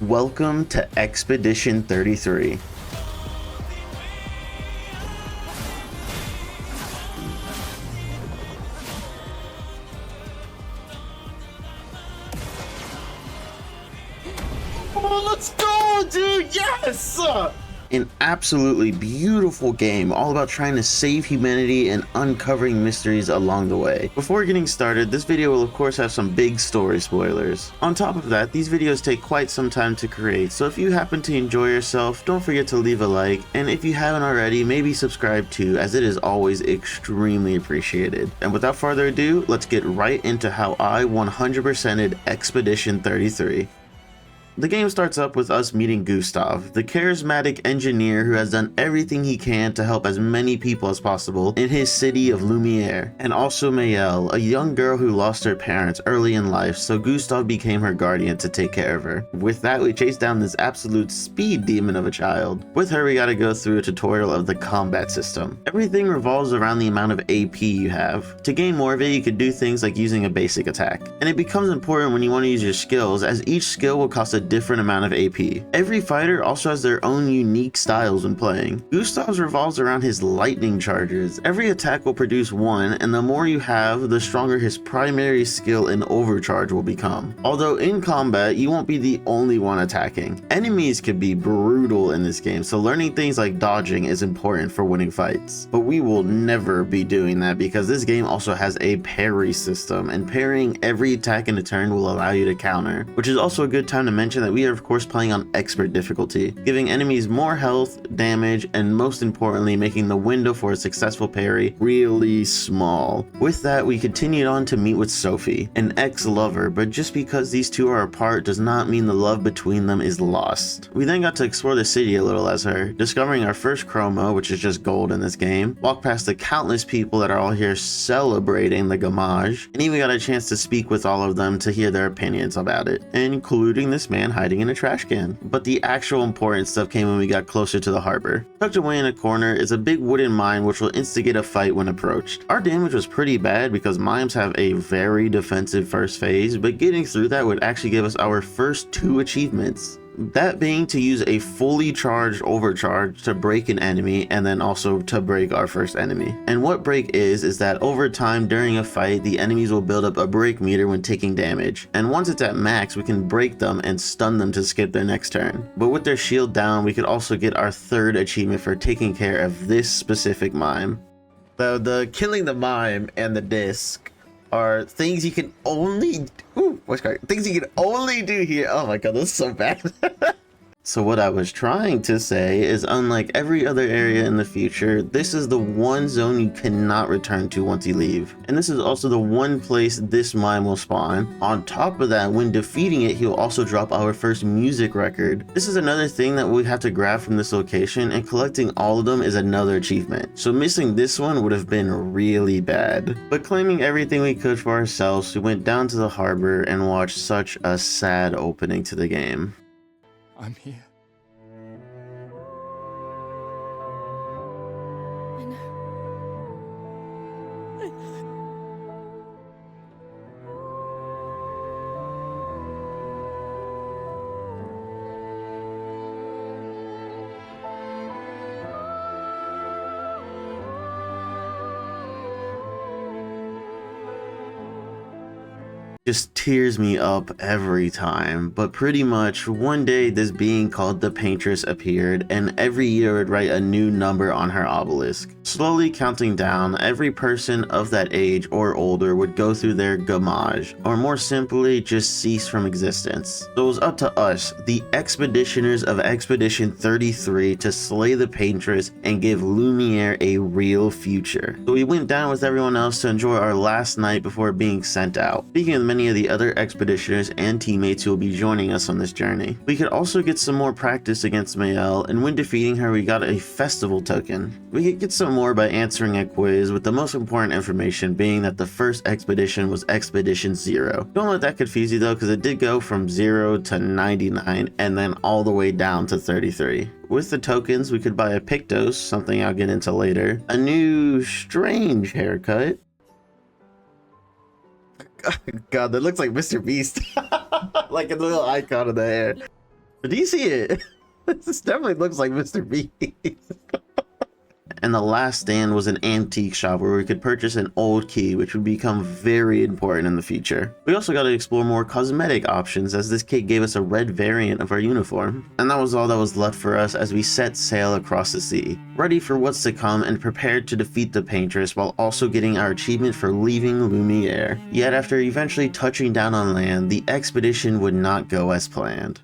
Welcome to Expedition 33. Oh, let's go, dude! Yes! An absolutely beautiful game, all about trying to save humanity and uncovering mysteries along the way. Before getting started, this video will of course have some big story spoilers. On top of that, these videos take quite some time to create, so if you happen to enjoy yourself, don't forget to leave a like, and if you haven't already, maybe subscribe too, as it is always extremely appreciated. And without further ado, let's get right into how I 100%ed Expedition 33. The game starts up with us meeting Gustav, the charismatic engineer who has done everything he can to help as many people as possible in his city of Lumiere, and also Mayel, a young girl who lost her parents early in life, so Gustav became her guardian to take care of her. With that, we chase down this absolute speed demon of a child. With her, we gotta go through a tutorial of the combat system. Everything revolves around the amount of AP you have. To gain more of it, you could do things like using a basic attack, and it becomes important when you want to use your skills, as each skill will cost a different amount of AP. Every fighter also has their own unique styles when playing. Gustav's revolves around his lightning charges. Every attack will produce one, and the more you have, the stronger his primary skill in overcharge will become. Although in combat, you won't be the only one attacking. Enemies can be brutal in this game, so learning things like dodging is important for winning fights. But we will never be doing that because this game also has a parry system, and parrying every attack in a turn will allow you to counter, which is also a good time to mention that we are of course playing on expert difficulty, giving enemies more health, damage, and most importantly making the window for a successful parry really small. With that, we continued on to meet with Sophie, an ex-lover, but just because these two are apart does not mean the love between them is lost. We then got to explore the city a little as her, discovering our first chroma, which is just gold in this game, walk past the countless people that are all here celebrating the gamage, and even got a chance to speak with all of them to hear their opinions about it, including this man hiding in a trash can. But the actual important stuff came when we got closer to the harbor. Tucked away in a corner is a big wooden mine which will instigate a fight when approached. Our damage was pretty bad because mines have a very defensive first phase, but getting through that would actually give us our first 2 achievements. That being to use a fully charged overcharge to break an enemy, and then also to break our first enemy. And what break is that over time during a fight, the enemies will build up a break meter when taking damage. And once it's at max, we can break them and stun them to skip their next turn. But with their shield down, we could also get our 3rd achievement for taking care of this specific mime. The killing the mime and the disc are things you can only things you can only do here. Oh my god, this is so bad. So what I was trying to say is, unlike every other area in the future, this is the one zone you cannot return to once you leave. And this is also the one place this mime will spawn. On top of that, when defeating it, he'll also drop our first music record. This is another thing that we have to grab from this location, and collecting all of them is another achievement. So missing this one would have been really bad. But claiming everything we could for ourselves, we went down to the harbor and watched such a sad opening to the game. I'm here. I know. I know. Just tears me up every time. But pretty much one day this being called the Paintress appeared, and every year would write a new number on her obelisk. Slowly counting down, every person of that age or older would go through their gamage, or more simply just cease from existence. So it was up to us, the expeditioners of Expedition 33, to slay the Paintress and give Lumiere a real future. So we went down with everyone else to enjoy our last night before being sent out. Speaking of many of the other expeditioners and teammates who will be joining us on this journey, we could also get some more practice against Mayel, and when defeating her we got a festival token. We could get some more by answering a quiz, with the most important information being that the first expedition was Expedition 0. Don't let that confuse you though, because it did go from 0 to 99 and then all the way down to 33. With the tokens we could buy a Pictos, something I'll get into later, a new strange haircut, God, that looks like Mr. Beast. Like a little icon of the hair. Do you see it? This definitely looks like Mr. Beast. And the last stand was an antique shop where we could purchase an old key, which would become very important in the future. We also got to explore more cosmetic options, as this kit gave us a red variant of our uniform. And that was all that was left for us as we set sail across the sea, ready for what's to come and prepared to defeat the Paintress while also getting our achievement for leaving Lumiere. Yet after eventually touching down on land, the expedition would not go as planned.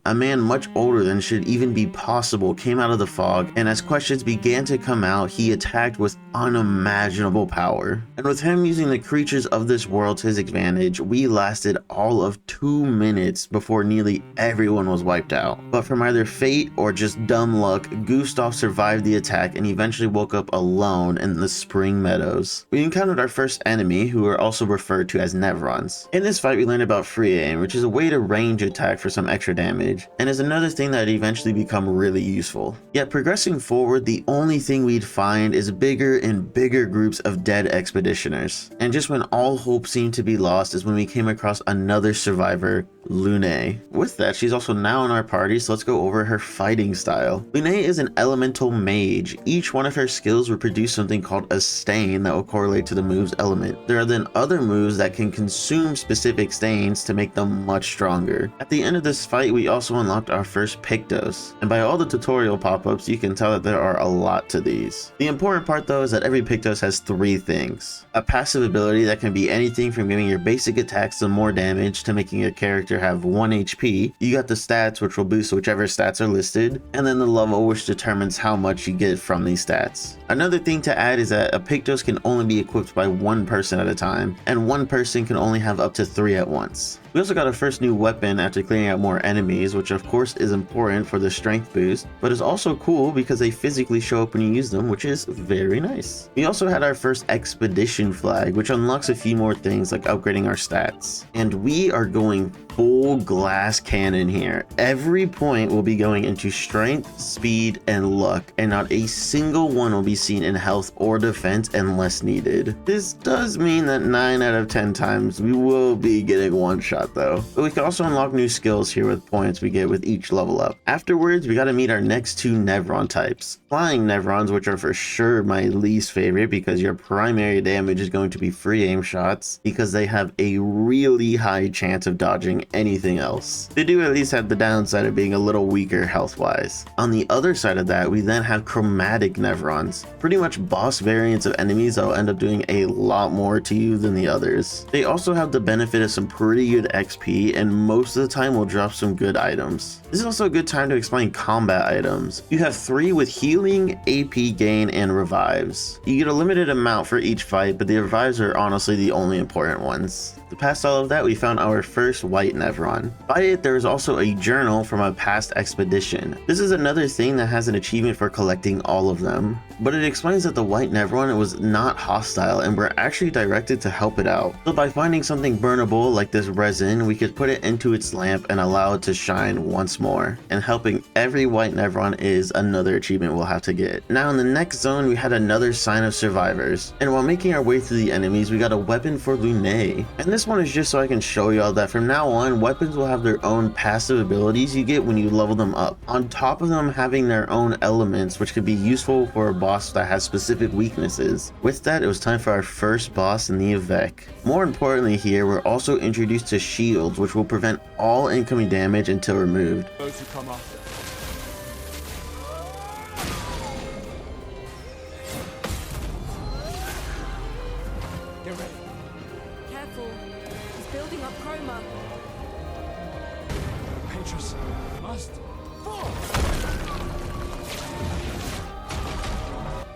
A man much older than should even be possible came out of the fog, and as questions began to come out, he attacked with unimaginable power. And with him using the creatures of this world to his advantage, we lasted all of 2 minutes before nearly everyone was wiped out. But from either fate or just dumb luck, Gustav survived the attack and eventually woke up alone in the spring meadows. We encountered our first enemy, who are also referred to as Nevrons. In this fight we learned about free aim, which is a way to range attack for some extra damage, and is another thing that eventually become really useful. Yet progressing forward, the only thing we'd find is bigger and bigger groups of dead expeditioners. And just when all hope seemed to be lost is when we came across another survivor, Lune. With that, she's also now in our party, so let's go over her fighting style. Lune is an elemental mage. Each one of her skills will produce something called a stain that will correlate to the move's element. There are then other moves that can consume specific stains to make them much stronger. At the end of this fight, we also unlocked our first Pictos, and by all the tutorial pop-ups, you can tell that there are a lot to these. The important part though is that every Pictos has 3 things. A passive ability that can be anything from giving your basic attacks some more damage to making your character have 1 HP. You got the stats, which will boost whichever stats are listed, and then the level, which determines how much you get from these stats. Another thing to add is that a Pictos can only be equipped by 1 person at a time, and 1 person can only have up to 3 at once. We also got our first new weapon after clearing out more enemies, which of course is important for the strength boost, but is also cool because they physically show up when you use them, which is very nice. We also had our first expedition flag, which unlocks a few more things like upgrading our stats. And we are going full glass cannon here. Every point will be going into strength, speed, and luck, and not a single one will be seen in health or defense unless needed. This does mean that 9 out of 10 times we will be getting one shot though. But we can also unlock new skills here with points we get with each level up. Afterwards, we gotta meet our next 2 Nevron types. Flying Nevrons, which are for sure my least favorite because your primary damage is going to be free aim shots because they have a really high chance of dodging anything else. They do at least have the downside of being a little weaker health wise. On the other side of that, we then have chromatic Nevrons, pretty much boss variants of enemies that will end up doing a lot more to you than the others. They also have the benefit of some pretty good XP, and most of the time will drop some good items. This is also a good time to explain combat items. You have 3 with healing, AP gain, and revives. You get a limited amount for each fight, but the revives are honestly the only important ones. Past all of that, we found our first white Nevron. By it, there is also a journal from a past expedition. This is another thing that has an achievement for collecting all of them, but it explains that the white Nevron was not hostile and were actually directed to help it out. So by finding something burnable like this resin, we could put it into its lamp and allow it to shine once more. And helping every white Nevron is another achievement we'll have to get. Now in the next zone, we had another sign of survivors, and while making our way through the enemies, we got a weapon for Lune. And this one is just so I can show y'all that from now on, weapons will have their own passive abilities you get when you level them up, on top of them having their own elements, which could be useful for a boss that has specific weaknesses. With that, it was time for our first boss in the Avec. More importantly here, we're also introduced to shields, which will prevent all incoming damage until removed. Those who come after. Get ready. Careful. He's building up chroma. Paintress must fall.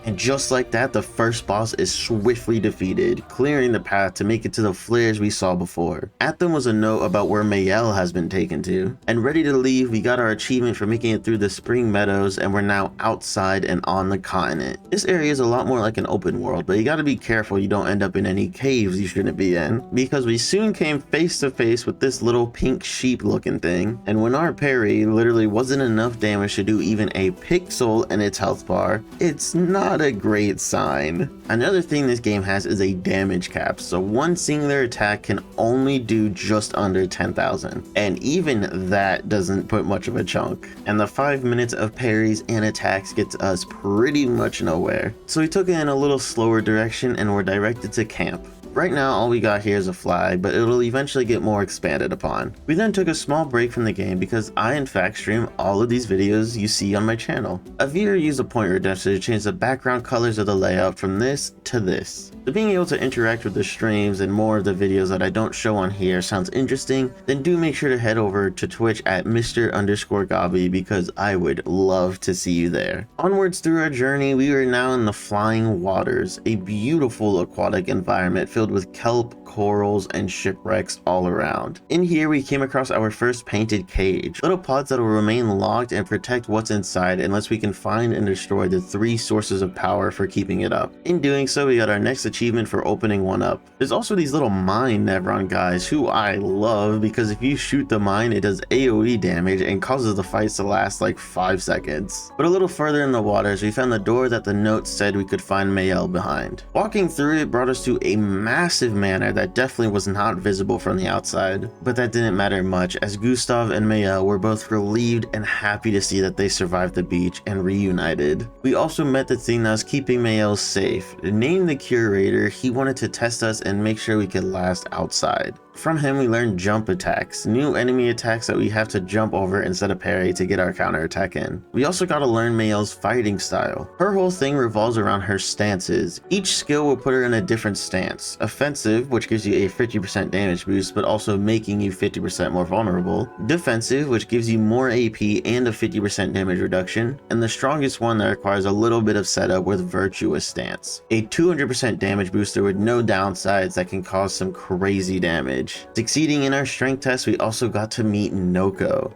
And just like that, the first boss is swiftly defeated, clearing the path to make it to the flares we saw before. At them was a note about where Mayel has been taken to. And ready to leave, we got our achievement for making it through the spring meadows, and we're now outside and on the continent. This area is a lot more like an open world, but you gotta be careful you don't end up in any caves you shouldn't be in, because we soon came face to face with this little pink sheep looking thing. And when our parry literally wasn't enough damage to do even a pixel in its health bar, it's not a great sign. Another thing this game has is a damage cap, so one singular attack can only do just under 10,000, and even that doesn't put much of a chunk. And the 5 minutes of parries and attacks gets us pretty much nowhere. So we took it in a little slower direction and were directed to camp. Right now all we got here is a flag, but it'll eventually get more expanded upon. We then took a small break from the game because I in fact stream all of these videos you see on my channel. A viewer used a point reducer to change the background colors of the layout from this to this. So being able to interact with the streams and more of the videos that I don't show on here sounds interesting, then do make sure to head over to Twitch at Mr_Gobby because I would love to see you there. Onwards through our journey, we are now in the Flying Waters, a beautiful aquatic environment filled with kelp, corals, and shipwrecks all around. In here we came across our first painted cage, little pods that will remain locked and protect what's inside unless we can find and destroy the 3 sources of power for keeping it up. In doing so, we got our next achievement for opening one up. There's also these little mine Nevron guys who I love because if you shoot the mine it does AoE damage and causes the fights to last like 5 seconds. But a little further in the waters we found the door that the note said we could find Mayel behind. Walking through it brought us to a massive manor that definitely was not visible from the outside, but that didn't matter much as Gustav and Mayel were both relieved and happy to see that they survived the beach and reunited. We also met the thing that was keeping Mayel safe. Named the Curator, he wanted to test us and make sure we could last outside. From him we learned jump attacks, new enemy attacks that we have to jump over instead of parry to get our counter attack in. We also got to learn Mayel's fighting style. Her whole thing revolves around her stances. Each skill will put her in a different stance. Offensive, which gives you a 50% damage boost but also making you 50% more vulnerable. Defensive, which gives you more AP and a 50% damage reduction. And the strongest one that requires a little bit of setup with Virtuous Stance. A 200% damage booster with no downsides that can cause some crazy damage. Succeeding in our strength test, we also got to meet Monoco.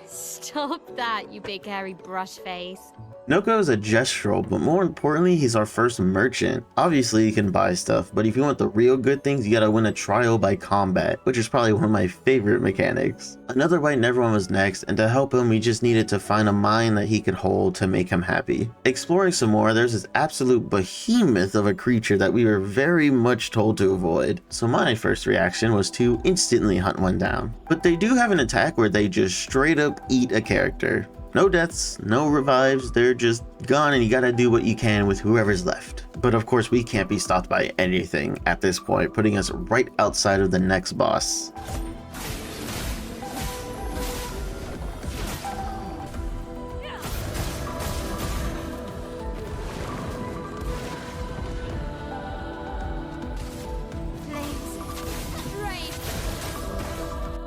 Stop that, you big hairy brush face. Monoco is a Gestral, but more importantly, he's our first merchant. Obviously, you can buy stuff, but if you want the real good things, you gotta win a trial by combat, which is probably one of my favorite mechanics. Another white Nevron was next, and to help him, we just needed to find a mine that he could hold to make him happy. Exploring some more, there's this absolute behemoth of a creature that we were very much told to avoid, so my first reaction was to instantly hunt one down. But they do have an attack where they just straight up eat a character. No deaths, no revives, they're just gone and you gotta do what you can with whoever's left. But of course we can't be stopped by anything at this point, putting us right outside of the next boss.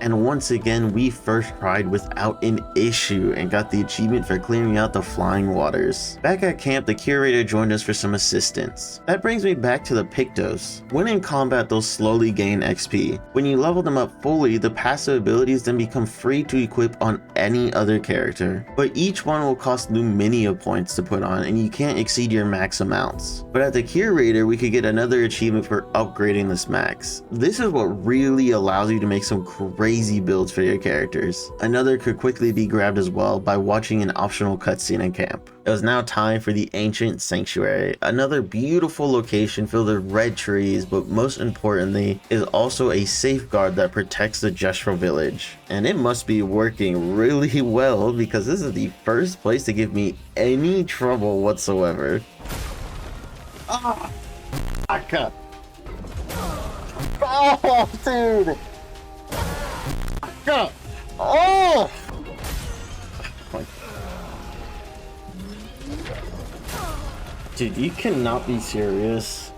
And once again, we first tried without an issue and got the achievement for clearing out the Flying Waters. Back at camp, the Curator joined us for some assistance. That brings me back to the Pictos. When in combat, they'll slowly gain XP. When you level them up fully, the passive abilities then become free to equip on any other character. But each one will cost Lumiere points to put on, and you can't exceed your max amounts. But at the Curator, we could get another achievement for upgrading this max. This is what really allows you to make some crazy builds for your characters. Another could quickly be grabbed as well by watching an optional cutscene in camp. It was now time for the Ancient Sanctuary, another beautiful location filled with red trees, but most importantly is also a safeguard that protects the Gestral village. And it must be working really well because this is the first place to give me any trouble whatsoever. Ah! Oh, dude! Oh! Dude, you cannot be serious.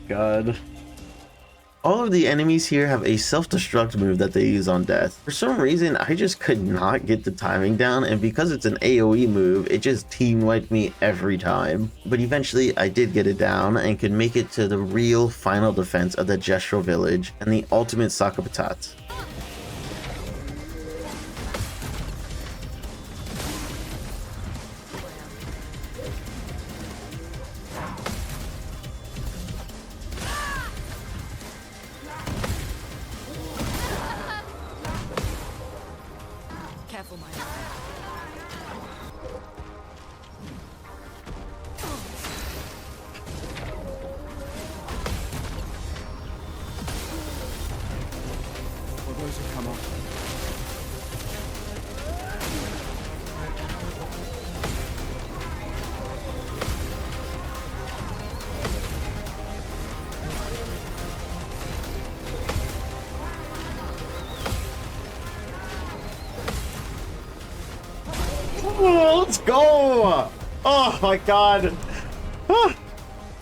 God. All of the enemies here have a self-destruct move that they use on death. For some reason, I just could not get the timing down, and because it's an AoE move, it just team wiped me every time. But eventually, I did get it down and could make it to the real final defense of the Gestral village and the ultimate Sakapatat. Careful, my For those who come after. Oh, let's go! Oh my god! Ah.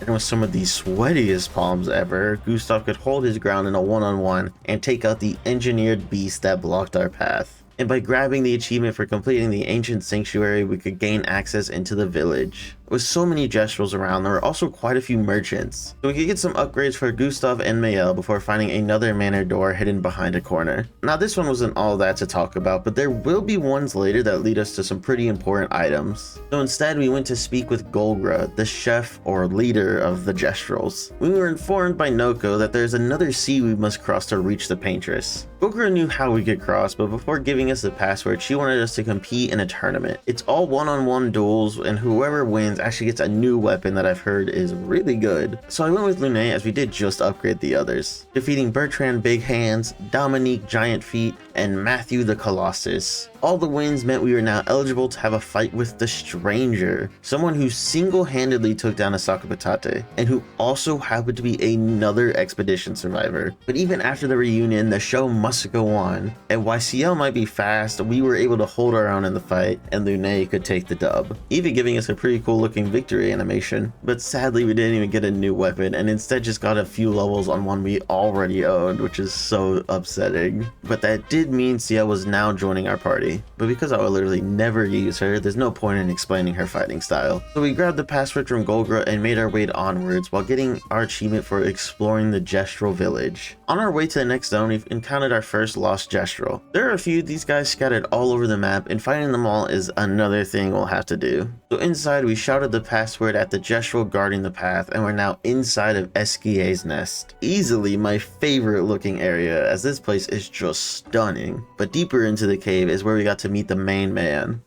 And with some of the sweatiest palms ever, Gustav could hold his ground in a one-on-one and take out the engineered beast that blocked our path. And by grabbing the achievement for completing the ancient sanctuary, we could gain access into the village. With so many Gestrals around, there were also quite a few merchants, so we could get some upgrades for Gustav and Mael before finding another manor door hidden behind a corner. Now this one wasn't all that to talk about, but there will be ones later that lead us to some pretty important items. So instead we went to speak with Golgra, the chef or leader of the Gestrals. We were informed by Noko that there's another sea we must cross to reach the Paintress. Golgra knew how we could cross, but before giving us the password, she wanted us to compete in a tournament. It's all one-on-one duels, and whoever wins actually gets a new weapon that I've heard is really good. So I went with Lune, as we did just upgrade the others, defeating Bertrand Big Hands, Dominique Giant Feet, and Matthew the Colossus. All the wins meant we were now eligible to have a fight with the Stranger, someone who single-handedly took down a Sakapatate, and who also happened to be another expedition survivor. But even after the reunion, the show must go on, and while Sciel might be fast, we were able to hold our own in the fight, and Lune could take the dub, even giving us a pretty cool looking victory animation. But sadly, we didn't even get a new weapon, and instead just got a few levels on one we already owned, which is so upsetting. But that did mean Sciel was now joining our party. But because I would literally never use her, there's no point in explaining her fighting style. So we grabbed the password from Golgra and made our way onwards while getting our achievement for exploring the Gestral village. On our way to the next zone, we've encountered our first lost Gestral. There are a few of these guys scattered all over the map, and finding them all is another thing we'll have to do. So inside, we shouted the password at the Gestral guarding the path, and we're now inside of Esquie's nest. Easily my favorite looking area, as this place is just stunning. But deeper into the cave is where we got to meet the main man.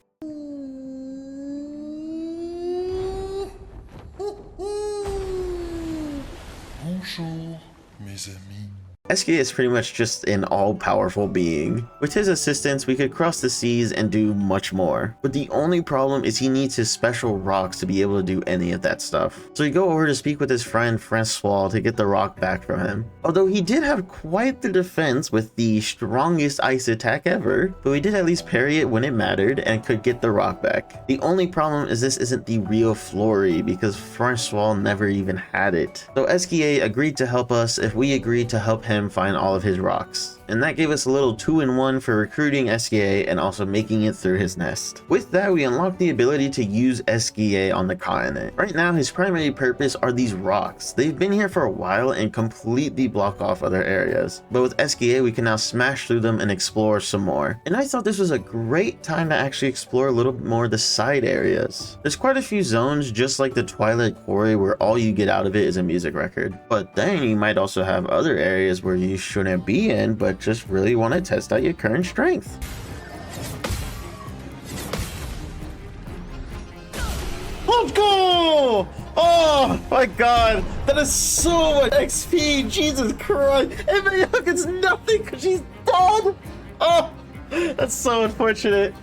Bonjour, mes amis. Esquie is pretty much just an all-powerful being. With his assistance, we could cross the seas and do much more. But the only problem is he needs his special rocks to be able to do any of that stuff. So we go over to speak with his friend Francois to get the rock back from him. Although he did have quite the defense with the strongest ice attack ever, but we did at least parry it when it mattered and could get the rock back. The only problem is this isn't the real Flory because Francois never even had it. So Esquie agreed to help us if we agreed to help him find all of his rocks. And that gave us a little 2-in-1 for recruiting Esquie and also making it through his nest. With that, we unlocked the ability to use Esquie on the continent. Right now, his primary purpose are these rocks. They've been here for a while and completely block off other areas. But with Esquie, we can now smash through them and explore some more. And I thought this was a great time to actually explore a little bit more of the side areas. There's quite a few zones, just like the Twilight Quarry, where all you get out of it is a music record. But then you might also have other areas where you shouldn't be in, but just really want to test out your current strength. Let's go! Oh my god, that is so much XP, Jesus Christ! Every hook is nothing because she's dead! Oh, that's so unfortunate.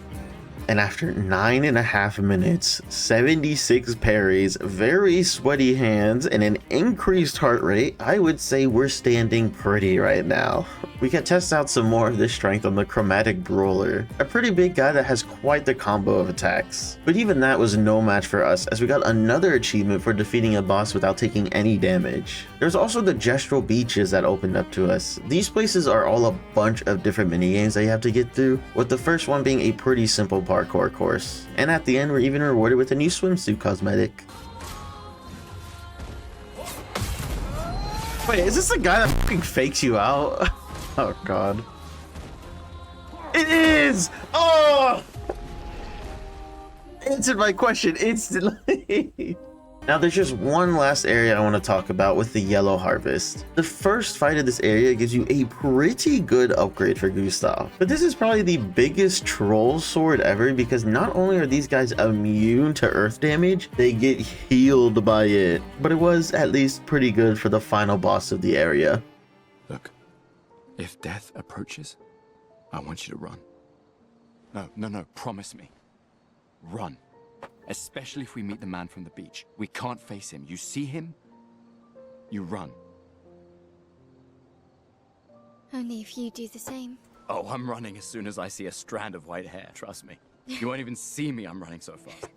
And after 9.5 minutes, 76 parries, very sweaty hands, and an increased heart rate, I would say we're standing pretty right now. We can test out some more of this strength on the Chromatic Brawler, a pretty big guy that has quite the combo of attacks. But even that was no match for us, as we got another achievement for defeating a boss without taking any damage. There's also the Gestral beaches that opened up to us. These places are all a bunch of different minigames that you have to get through, with the first one being a pretty simple parkour course. And at the end, we're even rewarded with a new swimsuit cosmetic. Wait, is this the guy that fucking fakes you out? Oh god. It is! Oh! Answered my question instantly. Now there's just one last area I want to talk about with the Yellow Harvest. The first fight of this area gives you a pretty good upgrade for Gustav. But this is probably the biggest troll sword ever, because not only are these guys immune to earth damage, they get healed by it. But it was at least pretty good for the final boss of the area. Look, if death approaches, I want you to run. No, promise me. Run. Especially if we meet the man from the beach. We can't face him. You see him, you run. Only if you do the same. Oh, I'm running as soon as I see a strand of white hair, trust me. You won't even see me, I'm running so fast.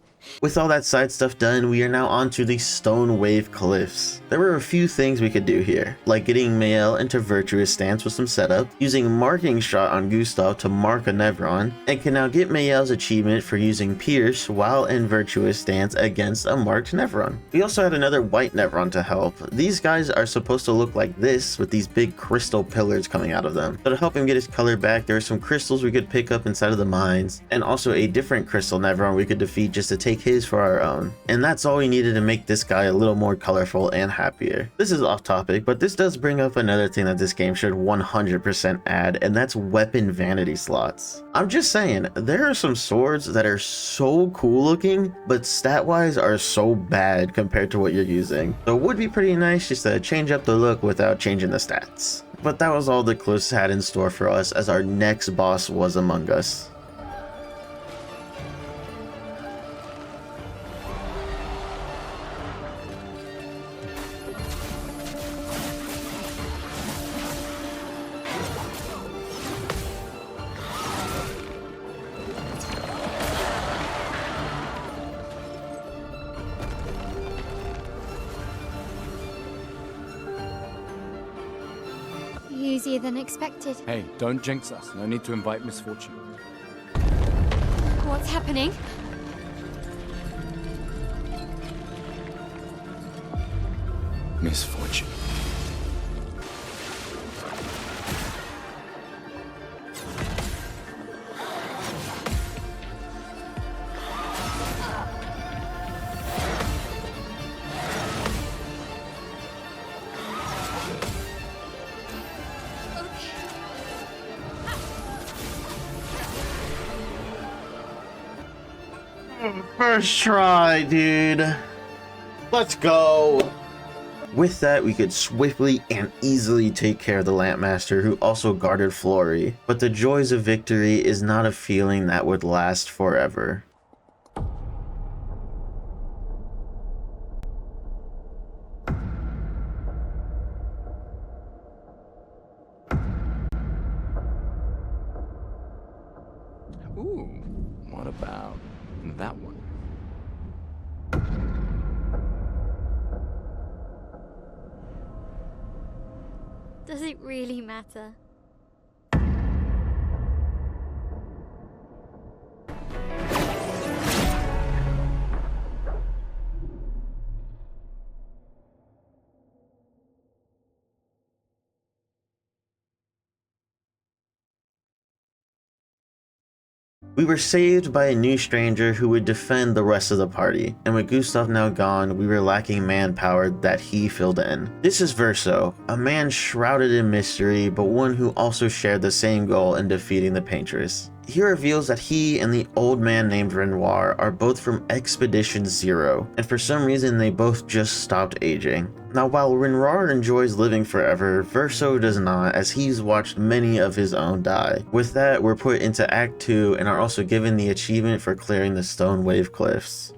With all that side stuff done, we are now onto the Stone Wave Cliffs. There were a few things we could do here, like getting Mael into Virtuous Stance with some setup, using Marking Shot on Gustav to mark a Nevron, and can now get Mael's achievement for using Pierce while in Virtuous Stance against a marked Nevron. We also had another white Nevron to help. These guys are supposed to look like this, with these big crystal pillars coming out of them. So to help him get his color back, there are some crystals we could pick up inside of the mines, and also a different crystal Nevron we could defeat just to take his for our own. And that's all we needed to make this guy a little more colorful and happier. This is off topic, but this does bring up another thing that this game should 100% add, and that's weapon vanity slots. I'm just saying, there are some swords that are so cool looking, but stat wise are so bad compared to what you're using. So it would be pretty nice just to change up the look without changing the stats. But that was all the clues had in store for us, as our next boss was among us. Easier than expected. Hey, don't jinx us. No need to invite misfortune. What's happening? Misfortune. First try, dude. Let's go. With that, we could swiftly and easily take care of the Lampmaster, who also guarded Flory. But the joys of victory is not a feeling that would last forever. Ooh, what about that one? Does it really matter? We were saved by a new stranger who would defend the rest of the party, and with Gustav now gone, we were lacking manpower that he filled in. This is Verso, a man shrouded in mystery, but one who also shared the same goal in defeating the Paintress. He reveals that he and the old man named Renoir are both from Expedition Zero, and for some reason they both just stopped aging. Now, while Renoir enjoys living forever, Verso does not, as he's watched many of his own die. With that, we're put into Act 2 and are also given the achievement for clearing the Stone Wave Cliffs.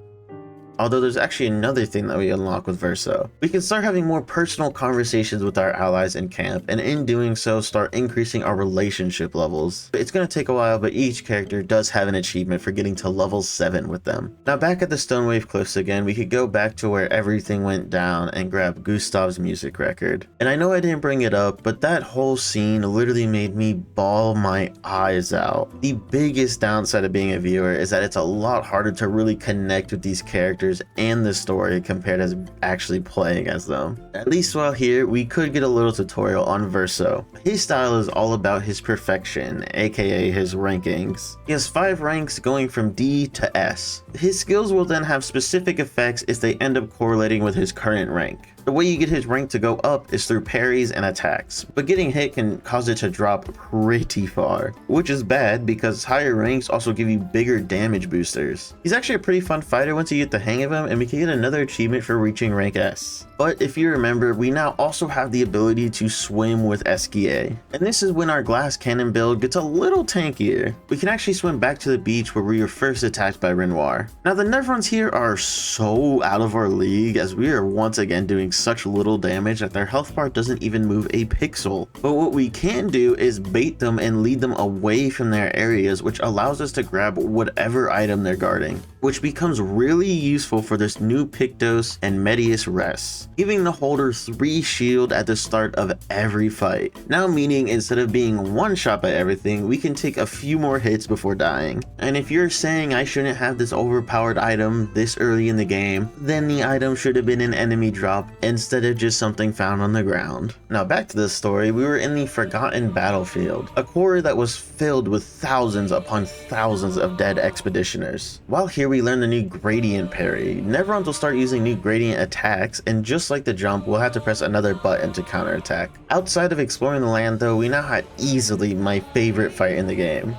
Although there's actually another thing that we unlock with Verso. We can start having more personal conversations with our allies in camp, and in doing so start increasing our relationship levels. It's going to take a while, but each character does have an achievement for getting to level 7 with them. Now back at the Stonewave Cliffs again, we could go back to where everything went down and grab Gustav's music record. And I know I didn't bring it up, but that whole scene literally made me bawl my eyes out. The biggest downside of being a viewer is that it's a lot harder to really connect with these characters and the story compared to actually playing as them. At least while here, we could get a little tutorial on Verso. His style is all about his perfection, aka his rankings. He has 5 ranks going from D to S. His skills will then have specific effects if they end up correlating with his current rank. The way you get his rank to go up is through parries and attacks, but getting hit can cause it to drop pretty far, which is bad because higher ranks also give you bigger damage boosters. He's actually a pretty fun fighter once you get the hang of him, and we can get another achievement for reaching rank S. But if you remember, we now also have the ability to swim with Esquie, and this is when our glass cannon build gets a little tankier. We can actually swim back to the beach where we were first attacked by Renoir. Now the nerf runs here are so out of our league, as we are once again doing such little damage that their health bar doesn't even move a pixel. But what we can do is bait them and lead them away from their areas, which allows us to grab whatever item they're guarding, which becomes really useful for this new Pictos and Medius rests, giving the holder 3 shield at the start of every fight. Now meaning instead of being one shot by everything, we can take a few more hits before dying. And if you're saying I shouldn't have this overpowered item this early in the game, then the item should have been an enemy drop instead of just something found on the ground. Now back to this story, we were in the Forgotten Battlefield, a quarry that was filled with thousands upon thousands of dead expeditioners. While here we learn the new gradient parry. Neverons will start using new gradient attacks, and just like the jump, we'll have to press another button to counterattack. Outside of exploring the land though, we now had easily my favorite fight in the game.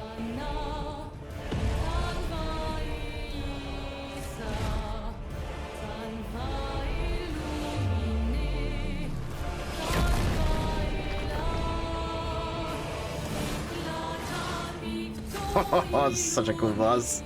Oh, such a cool boss.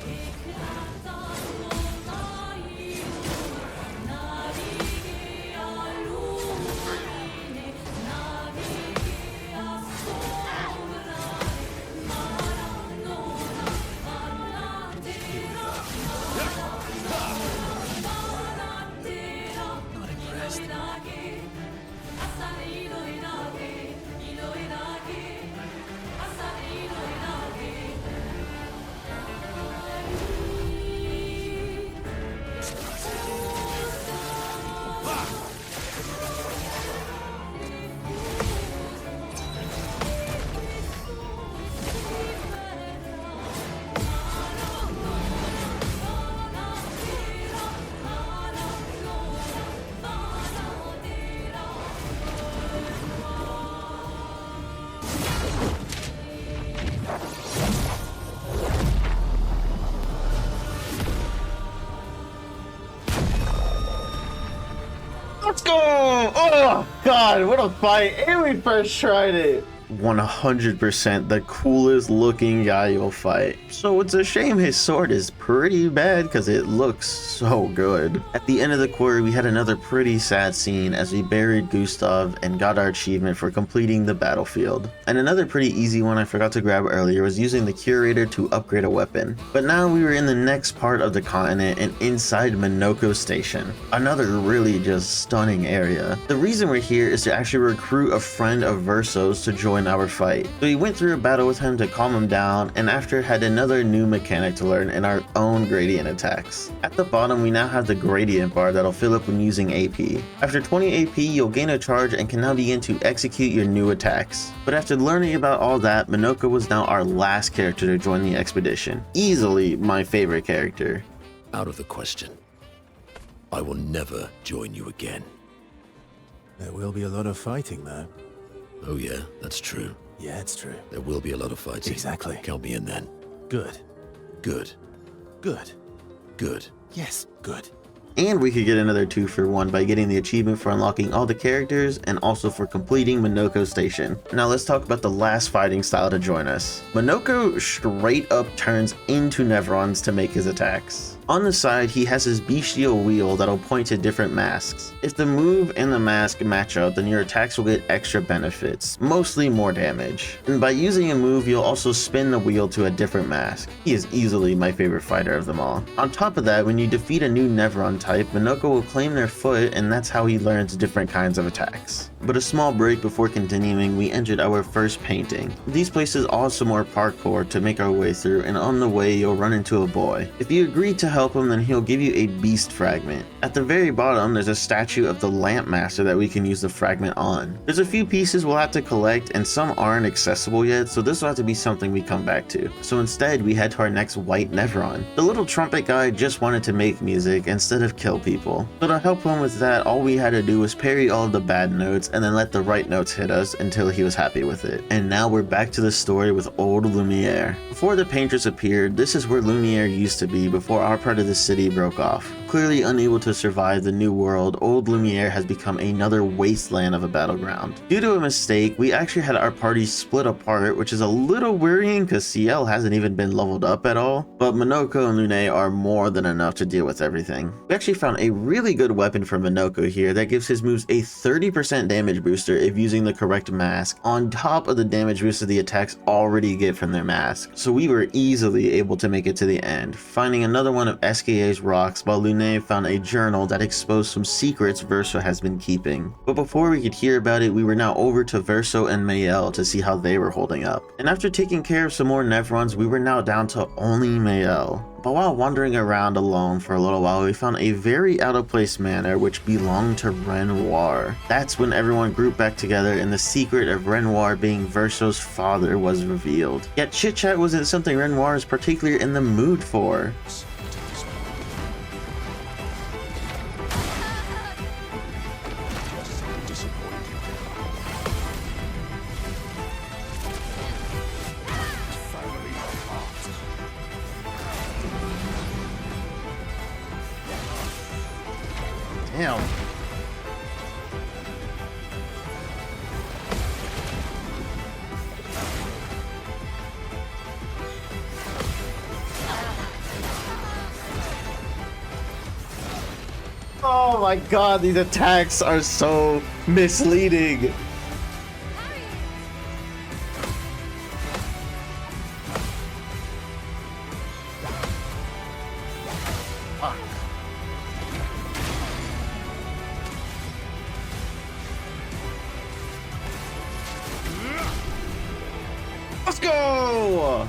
Let's go! Oh god, what a fight! And we first tried it! 100% the coolest looking guy you'll fight. So it's a shame his sword is pretty bad because it looks so good. At the end of the quarry, we had another pretty sad scene as we buried Gustav and got our achievement for completing the battlefield. And another pretty easy one I forgot to grab earlier was using the curator to upgrade a weapon. But now we were in the next part of the continent and inside Monoco station. Another really just stunning area. The reason we're here is to actually recruit a friend of Verso's to join our fight. So we went through a battle with him to calm him down, and after had another new mechanic to learn in our own gradient attacks. At the bottom we now have the gradient bar that'll fill up when using AP. After 20 AP you'll gain a charge and can now begin to execute your new attacks. But after learning about all that, Monoco was now our last character to join the expedition. Easily my favorite character. Out of the question. I will never join you again. There will be a lot of fighting though. Oh yeah, that's true. Yeah, it's true. There will be a lot of fighting. Exactly. Count me in then. Good. Good. Good. Good. Yes, good. And we could get another 2 for 1 by getting the achievement for unlocking all the characters and also for completing Monoco Station. Now let's talk about the last fighting style to join us. Monoco straight up turns into Nevrons to make his attacks. On the side, he has his bestial wheel that'll point to different masks. If the move and the mask match up, then your attacks will get extra benefits, mostly more damage. And by using a move, you'll also spin the wheel to a different mask. He is easily my favorite fighter of them all. On top of that, when you defeat a new Nevron type, Monoco will claim their foot, and that's how he learns different kinds of attacks. But a small break before continuing, we entered our first painting. These places all some more parkour to make our way through, and on the way you'll run into a boy. If you agree to help him, then he'll give you a beast fragment. At the very bottom, there's a statue of the Lampmaster that we can use the fragment on. There's a few pieces we'll have to collect, and some aren't accessible yet, so this will have to be something we come back to. So instead, we head to our next white Nevron. The little trumpet guy just wanted to make music instead of kill people. So to help him with that, all we had to do was parry all of the bad notes and then let the right notes hit us until he was happy with it. And now we're back to the story with old Lumiere. Before the Paintress appeared, this is where Lumiere used to be before our part of the city broke off. Clearly unable to survive the new world, old Lumiere has become another wasteland of a battleground. Due to a mistake, we actually had our party split apart, which is a little worrying because Sciel hasn't even been leveled up at all, but Monoco and Lune are more than enough to deal with everything. We actually found a really good weapon for Monoco here that gives his moves a 30% damage booster if using the correct mask, on top of the damage booster the attacks already get from their mask. So we were easily able to make it to the end, finding another one of Esquie's rocks while Lune found a journal that exposed some secrets Verso has been keeping. But before we could hear about it, we were now over to Verso and Mael to see how they were holding up. And after taking care of some more Nevrons, we were now down to only Mael. But while wandering around alone for a little while, we found a very out of place manor which belonged to Renoir. That's when everyone grouped back together and the secret of Renoir being Verso's father was revealed. Yet chit chat wasn't something Renoir is particularly in the mood for. Damn. Oh my god, these attacks are so misleading. Let's go!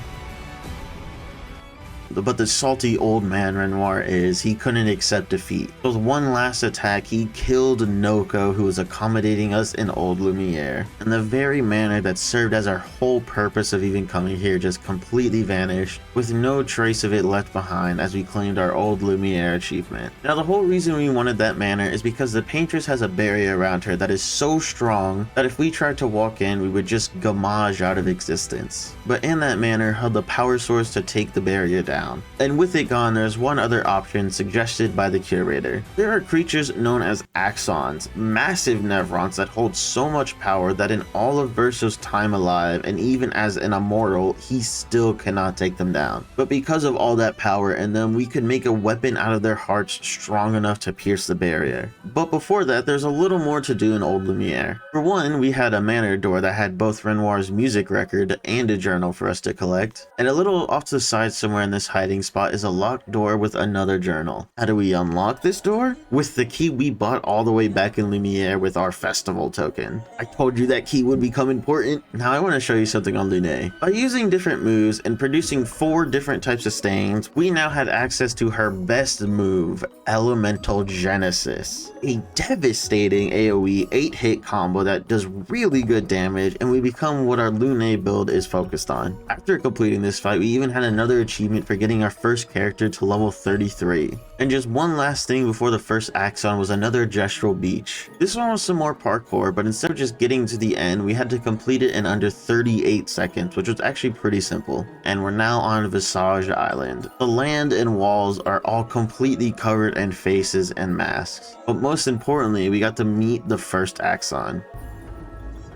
But the salty old man Renoir he couldn't accept defeat. With one last attack, he killed Noco, who was accommodating us in old Lumiere. And the very manor that served as our whole purpose of even coming here just completely vanished, with no trace of it left behind as we claimed our old Lumiere achievement. Now the whole reason we wanted that manor is because the Paintress has a barrier around her that is so strong that if we tried to walk in, we would just gamage out of existence. But in that manor held the power source to take the barrier down. And with it gone, there's one other option suggested by the curator. There are creatures known as Axons, massive Nevrons that hold so much power that in all of Verso's time alive, and even as an immortal, he still cannot take them down. But because of all that power in them, we could make a weapon out of their hearts strong enough to pierce the barrier. But before that, there's a little more to do in old Lumiere. For one, we had a manor door that had both Renoir's music record and a journal for us to collect. And a little off to the side somewhere in this hiding spot is a locked door with another journal. How do we unlock this door? With the key we bought all the way back in Lumiere with our festival token. I told you that key would become important. Now I want to show you something on Lune. By using different moves and producing 4 different types of stains, we now had access to her best move, Elemental Genesis. A devastating AoE 8-hit combo that does really good damage, and we become what our Lune build is focused on. After completing this fight, we even had another achievement for getting our first character to level 33. And just one last thing before the first Axon was another Gestral Beach. This one was some more parkour, but instead of just getting to the end, we had to complete it in under 38 seconds, which was actually pretty simple. And we're now on Visage Island. The land and walls are all completely covered in faces and masks. But most importantly, we got to meet the first Axon.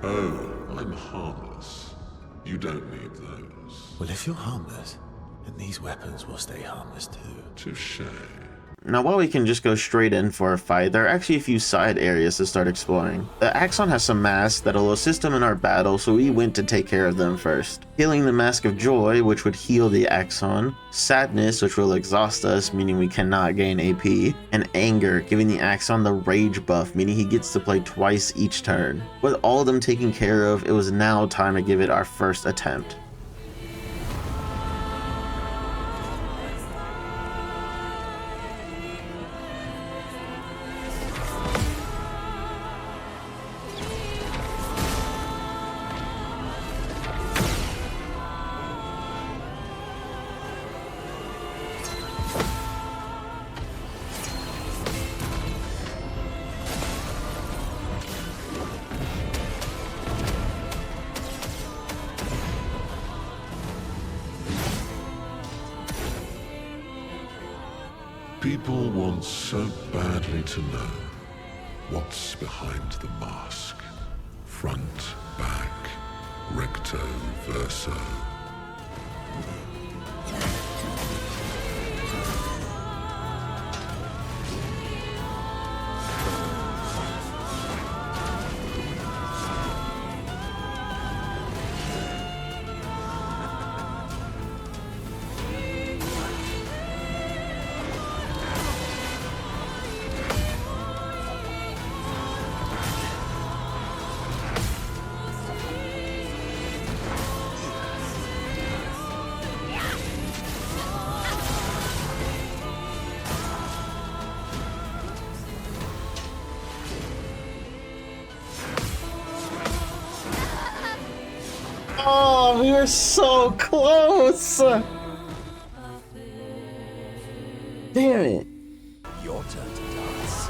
Oh, I'm harmless. You don't need those. Well, if you're harmless, then these weapons will stay harmless too. Touche. Now while we can just go straight in for a fight, there are actually a few side areas to start exploring. The Axon has some masks that'll assist him in our battle, so we went to take care of them first. Healing the Mask of Joy, which would heal the Axon, Sadness, which will exhaust us, meaning we cannot gain AP, and Anger, giving the Axon the Rage buff, meaning he gets to play twice each turn. With all of them taken care of, it was now time to give it our first attempt. People want so badly to know what's behind the mask. Front, back, recto, verso. Oh, we were so close! Damn it. Your turn to dance.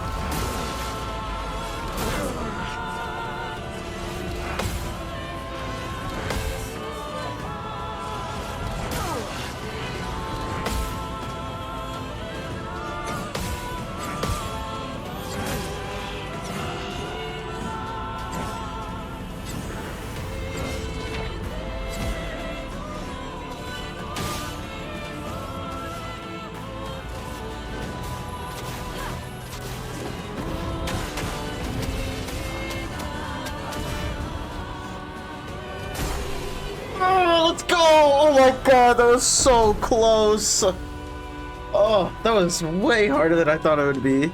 Oh, let's go! Oh my god, that was so close! Oh, that was way harder than I thought it would be.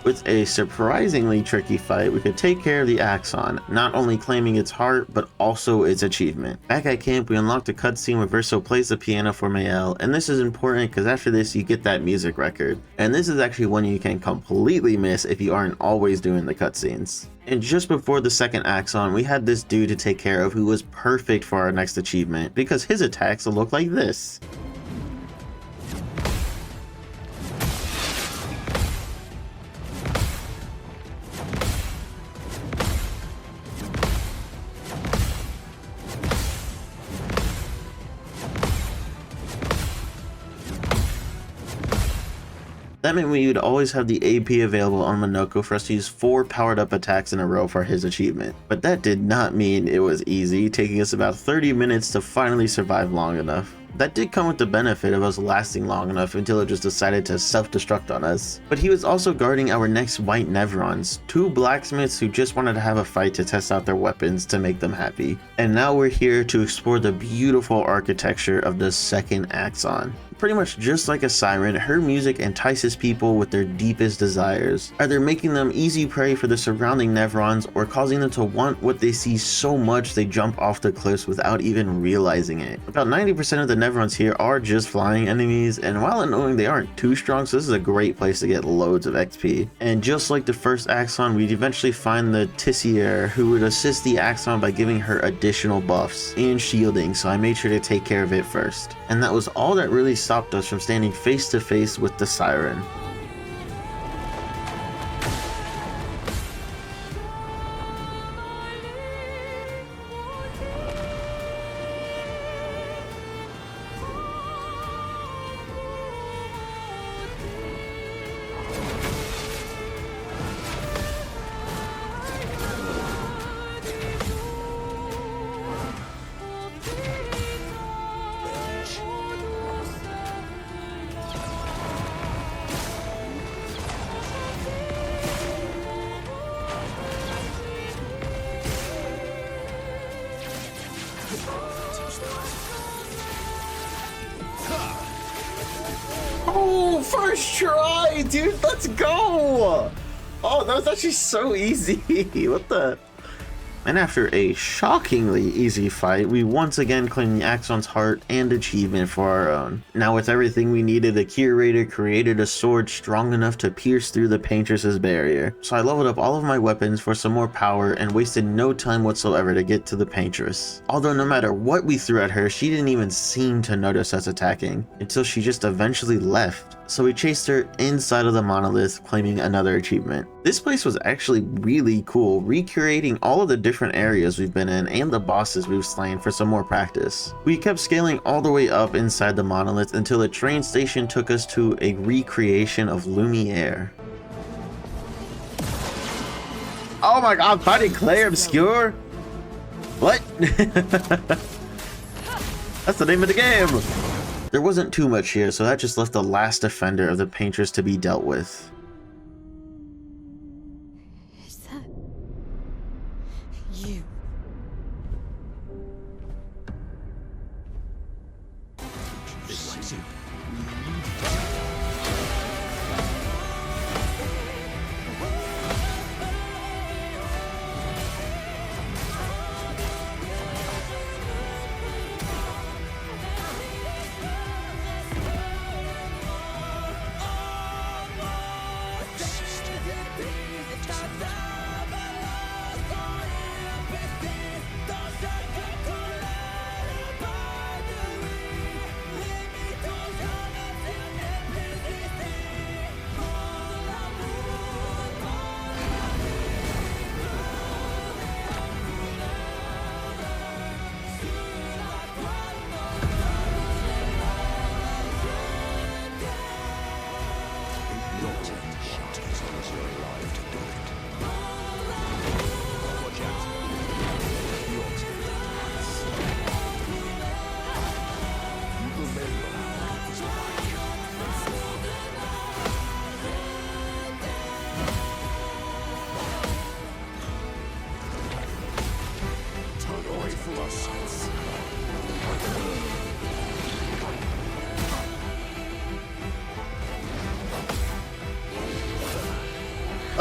With a surprisingly tricky fight, we could take care of the Axon, not only claiming its heart, but also its achievement. Back at camp, we unlocked a cutscene where Verso plays the piano for Mael, and this is important because after this you get that music record. And this is actually one you can completely miss if you aren't always doing the cutscenes. And just before the second Axon, we had this dude to take care of who was perfect for our next achievement, because his attacks look like this. That meant we would always have the AP available on Monoco for us to use 4 powered up attacks in a row for his achievement. But that did not mean it was easy, taking us about 30 minutes to finally survive long enough. That did come with the benefit of us lasting long enough until it just decided to self-destruct on us. But he was also guarding our next white Nevrons, 2 blacksmiths who just wanted to have a fight to test out their weapons to make them happy. And now we're here to explore the beautiful architecture of the second Axon. Pretty much just like a siren, her music entices people with their deepest desires, either making them easy prey for the surrounding Nevrons or causing them to want what they see so much they jump off the cliffs without even realizing it. About 90% of the Nevrons here are just flying enemies, and while annoying, they aren't too strong, so this is a great place to get loads of XP. And just like the first Axon, we'd eventually find the Tissier, who would assist the Axon by giving her additional buffs and shielding, so I made sure to take care of it first. And that was all that really stopped us from standing face to face with the siren. Oh, first try, dude, let's go! Oh, that was actually so easy. What the? And after a shockingly easy fight, we once again claimed the Axon's heart and achievement for our own. Now with everything we needed, the curator created a sword strong enough to pierce through the Paintress's barrier. So I leveled up all of my weapons for some more power and wasted no time whatsoever to get to the Paintress. Although no matter what we threw at her, she didn't even seem to notice us attacking, until she just eventually left. So we chased her inside of the monolith, claiming another achievement. This place was actually really cool, recreating all of the different areas we've been in and the bosses we've slain for some more practice. We kept scaling all the way up inside the monolith until the train station took us to a recreation of Lumiere. Oh my god, I'm fighting Clea Obscure? What? That's the name of the game! There wasn't too much here, so that just left the last defender of the Paintress to be dealt with. Is that you?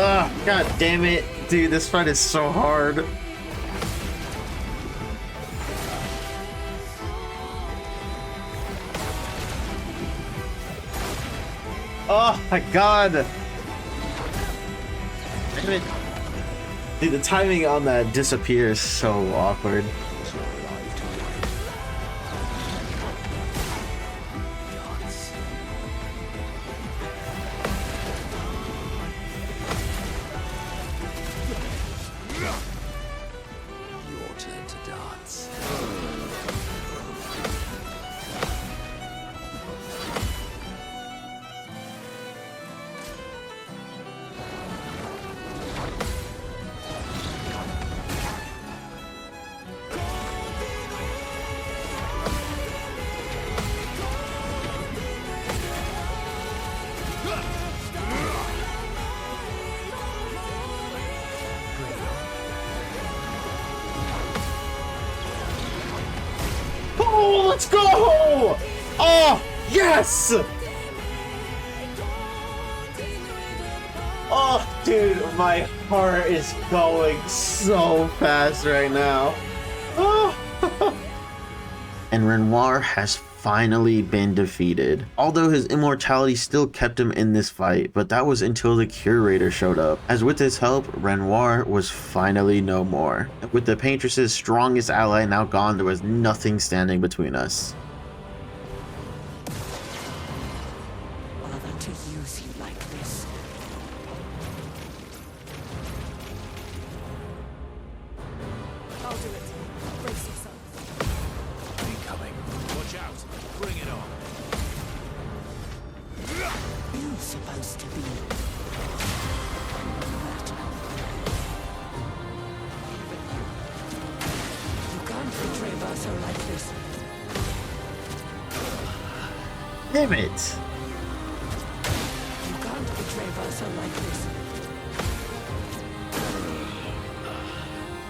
Oh, god damn it. Dude, this fight is so hard. Oh my god. Damn it. Dude, the timing on that disappear is so awkward. Oh, let's go! Oh, yes! Oh, dude, my heart is going so fast right now. Oh. And Renoir has finally been defeated. Although his immortality still kept him in this fight, but that was until the curator showed up. As with his help, Renoir was finally no more. With the Paintress's strongest ally now gone, there was nothing standing between us. like this. Damn it! You can't betray Verso like this.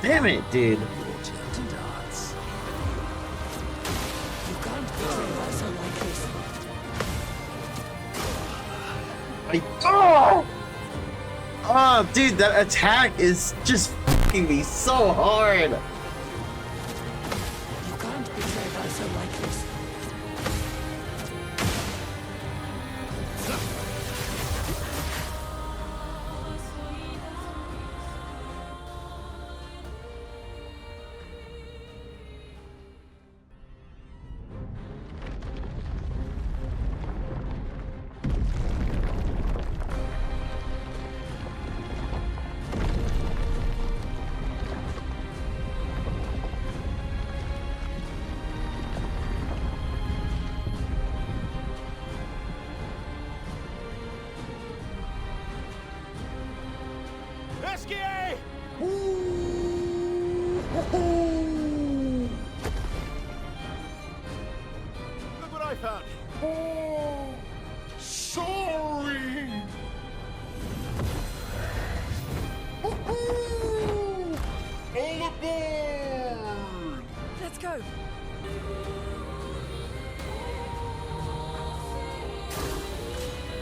Damn it, dude! You can't betray Verso like this. Oh! Oh, dude, that attack is just f***ing me so hard! You can't betray Verso like this. Esquie! Look what I found. Oh, sorry. All aboard! Let's go.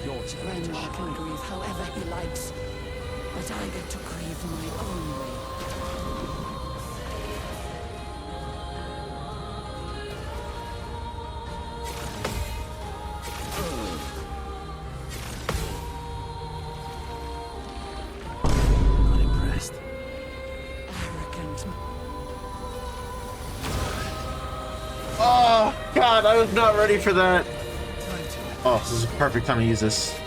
Your turn. Renoir can grieve however he likes, but I get to grieve my own way. Not impressed. Arrogant. Oh, God, I was not ready for that. Oh, this is a perfect time to use this.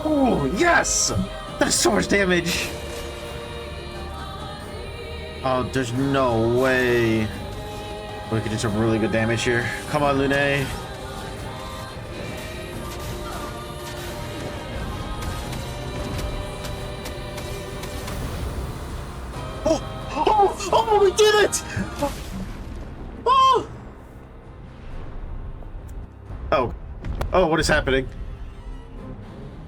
Oh, yes! That's so much damage! Oh, there's no way. We could do some really good damage here. Come on, Lune. Oh, we did it! Oh! Oh, what is happening?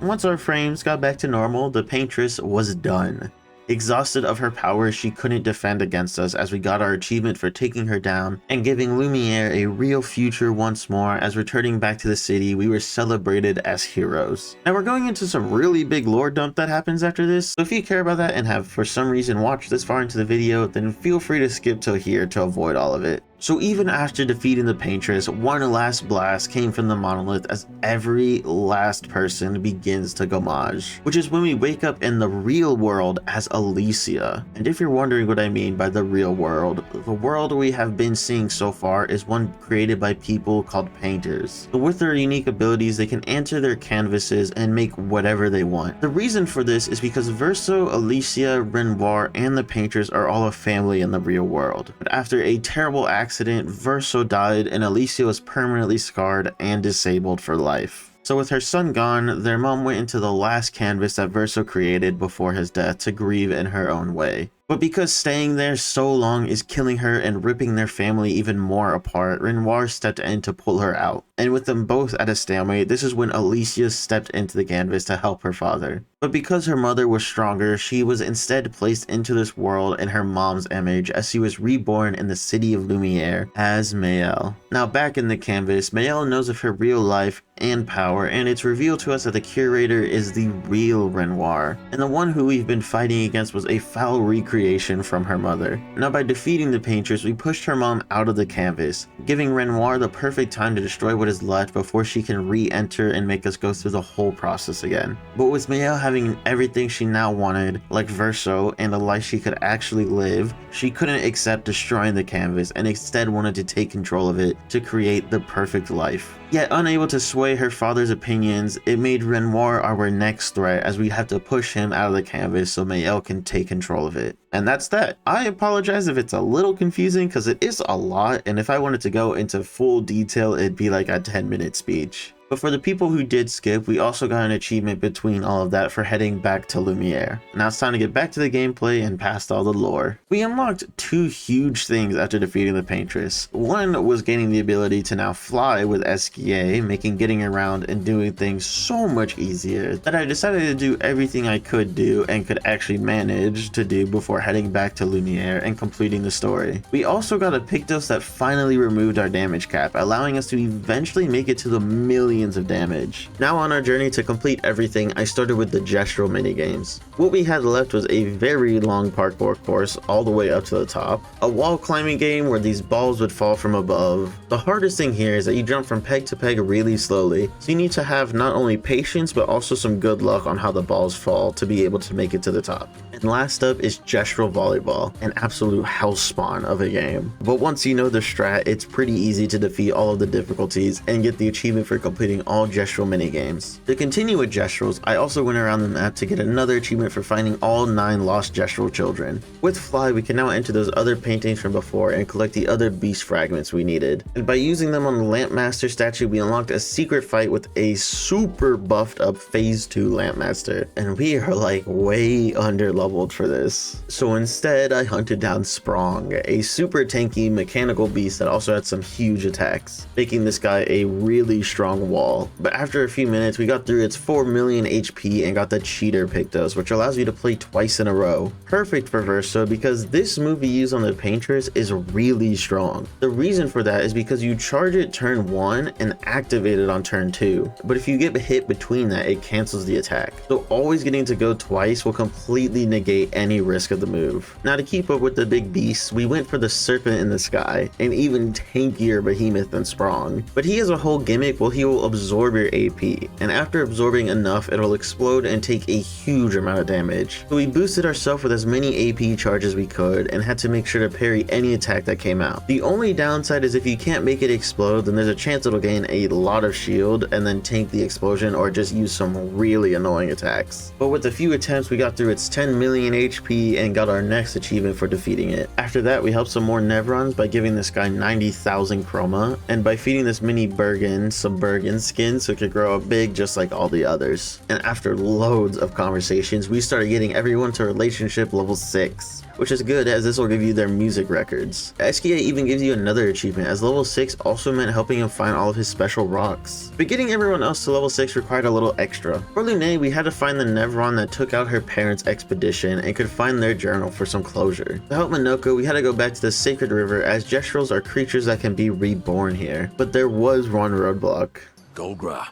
Once our frames got back to normal, the Paintress was done. Exhausted of her power, she couldn't defend against us as we got our achievement for taking her down and giving Lumiere a real future once more. As returning back to the city, we were celebrated as heroes. Now we're going into some really big lore dump that happens after this, so if you care about that and have for some reason watched this far into the video, then feel free to skip till here to avoid all of it. So even after defeating the Paintress, one last blast came from the monolith as every last person begins to gomage, which is when we wake up in the real world as Alicia. And if you're wondering what I mean by the real world, the world we have been seeing so far is one created by people called painters. So with their unique abilities, they can enter their canvases and make whatever they want. The reason for this is because Verso, Alicia, Renoir, and the Painters are all a family in the real world. But after a terrible accident, Verso died and Alicia was permanently scarred and disabled for life. So with her son gone, their mom went into the last canvas that Verso created before his death to grieve in her own way. But because staying there so long is killing her and ripping their family even more apart, Renoir stepped in to pull her out. And with them both at a stalemate, this is when Alicia stepped into the canvas to help her father. But because her mother was stronger, she was instead placed into this world in her mom's image as she was reborn in the city of Lumiere as Maëlle. Now back in the canvas, Maëlle knows of her real life and power, and it's revealed to us that the curator is the real Renoir, and the one who we've been fighting against was a foul recreation from her mother. Now by defeating the Painters, we pushed her mom out of the canvas, giving Renoir the perfect time to destroy what is left before she can re-enter and make us go through the whole process again. But with Maëlle having everything she now wanted, like Verso, and a life she could actually live, she couldn't accept destroying the canvas and instead wanted to take control of it to create the perfect life. Yet unable to sway her father's opinions, it made Renoir our next threat as we have to push him out of the canvas so Maëlle can take control of it. And that's that. I apologize if it's a little confusing because it is a lot, and if I wanted to go into full detail, it'd be like a 10-minute speech. But for the people who did skip, we also got an achievement between all of that for heading back to Lumiere. Now it's time to get back to the gameplay and past all the lore. We unlocked 2 huge things after defeating the Paintress. One was gaining the ability to now fly with Esquie, making getting around and doing things so much easier that I decided to do everything I could do and could actually manage to do before heading back to Lumiere and completing the story. We also got a Pictos that finally removed our damage cap, allowing us to eventually make it to the millions of damage. Now on our journey to complete everything, I started with the Gestral minigames. What we had left was a very long parkour course all the way up to the top, a wall climbing game where these balls would fall from above. The hardest thing here is that you jump from peg to peg really slowly, so you need to have not only patience but also some good luck on how the balls fall to be able to make it to the top. And last up is Gestral Volleyball, an absolute house spawn of a game. But once you know the strat, it's pretty easy to defeat all of the difficulties and get the achievement for completing all Gestral minigames. To continue with Gestrals, I also went around the map to get another achievement for finding all 9 lost Gestral children. With Fly, we can now enter those other paintings from before and collect the other beast fragments we needed. And by using them on the Lampmaster statue, we unlocked a secret fight with a super buffed up phase 2 Lampmaster. And we are like way under leveled for this. So instead, I hunted down Sprong, a super tanky mechanical beast that also had some huge attacks, making this guy a really strong wall. But after a few minutes, we got through its 4 million HP and got the Cheater Pictos, which allows you to play twice in a row. Perfect for Verso because this move we use on the Paintress is really strong. The reason for that is because you charge it turn 1 and activate it on turn 2. But if you get hit between that, it cancels the attack. So always getting to go twice will completely negate any risk of the move. Now to keep up with the big beasts, we went for the Serpent in the Sky, an even tankier behemoth than Sprong. But he has a whole gimmick where he will absorb your AP, and after absorbing enough, it'll explode and take a huge amount of damage. So we boosted ourselves with as many AP charge as we could and had to make sure to parry any attack that came out. The only downside is if you can't make it explode, then there's a chance it'll gain a lot of shield and then tank the explosion or just use some really annoying attacks. But with a few attempts, we got through its 10 million HP and got our next achievement for defeating it. After that, we helped some more Nevrons by giving this guy 90,000 chroma and by feeding this mini Bergen some Bergen skin so it could grow up big just like all the others. And after loads of conversations, we started getting everyone to relationship level 6, which is good as this will give you their music records. Esquie even gives you another achievement as level 6 also meant helping him find all of his special rocks. But getting everyone else to level 6 required a little extra. For Lune, we had to find the Nevron that took out her parents' expedition and could find their journal for some closure. To help Monoco, we had to go back to the Sacred River as Gestrals are creatures that can be reborn here. But there was one roadblock. Golgra,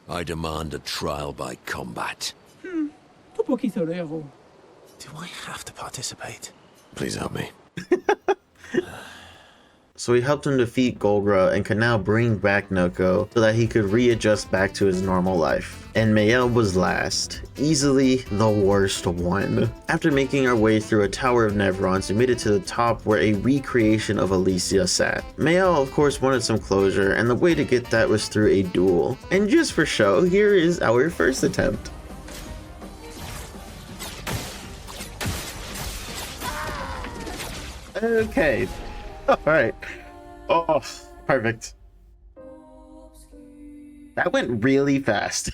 I demand a trial by combat. Do I have to participate? Please help me. So we helped him defeat Golgra and could now bring back Noko so that he could readjust back to his normal life. And Mayel was last, easily the worst one. After making our way through a tower of Nevrons, we made it to the top where a recreation of Alicia sat. Mayel of course wanted some closure, and the way to get that was through a duel. And just for show, here is our first attempt. Okay. Alright. Oh, perfect. That went really fast.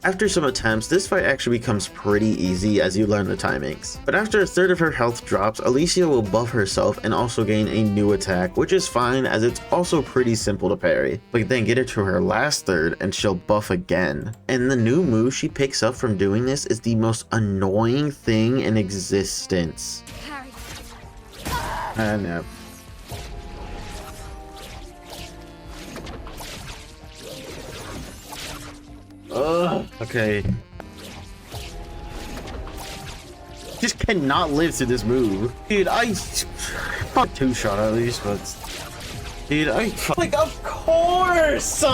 After some attempts, this fight actually becomes pretty easy as you learn the timings. But after a third of her health drops, Alicia will buff herself and also gain a new attack, which is fine as it's also pretty simple to parry. But then get her to her last third and she'll buff again. And the new move she picks up from doing this is the most annoying thing in existence. No. Ugh. Okay. Just cannot live through this move. Dude, not two shot at least, but dude, like of course!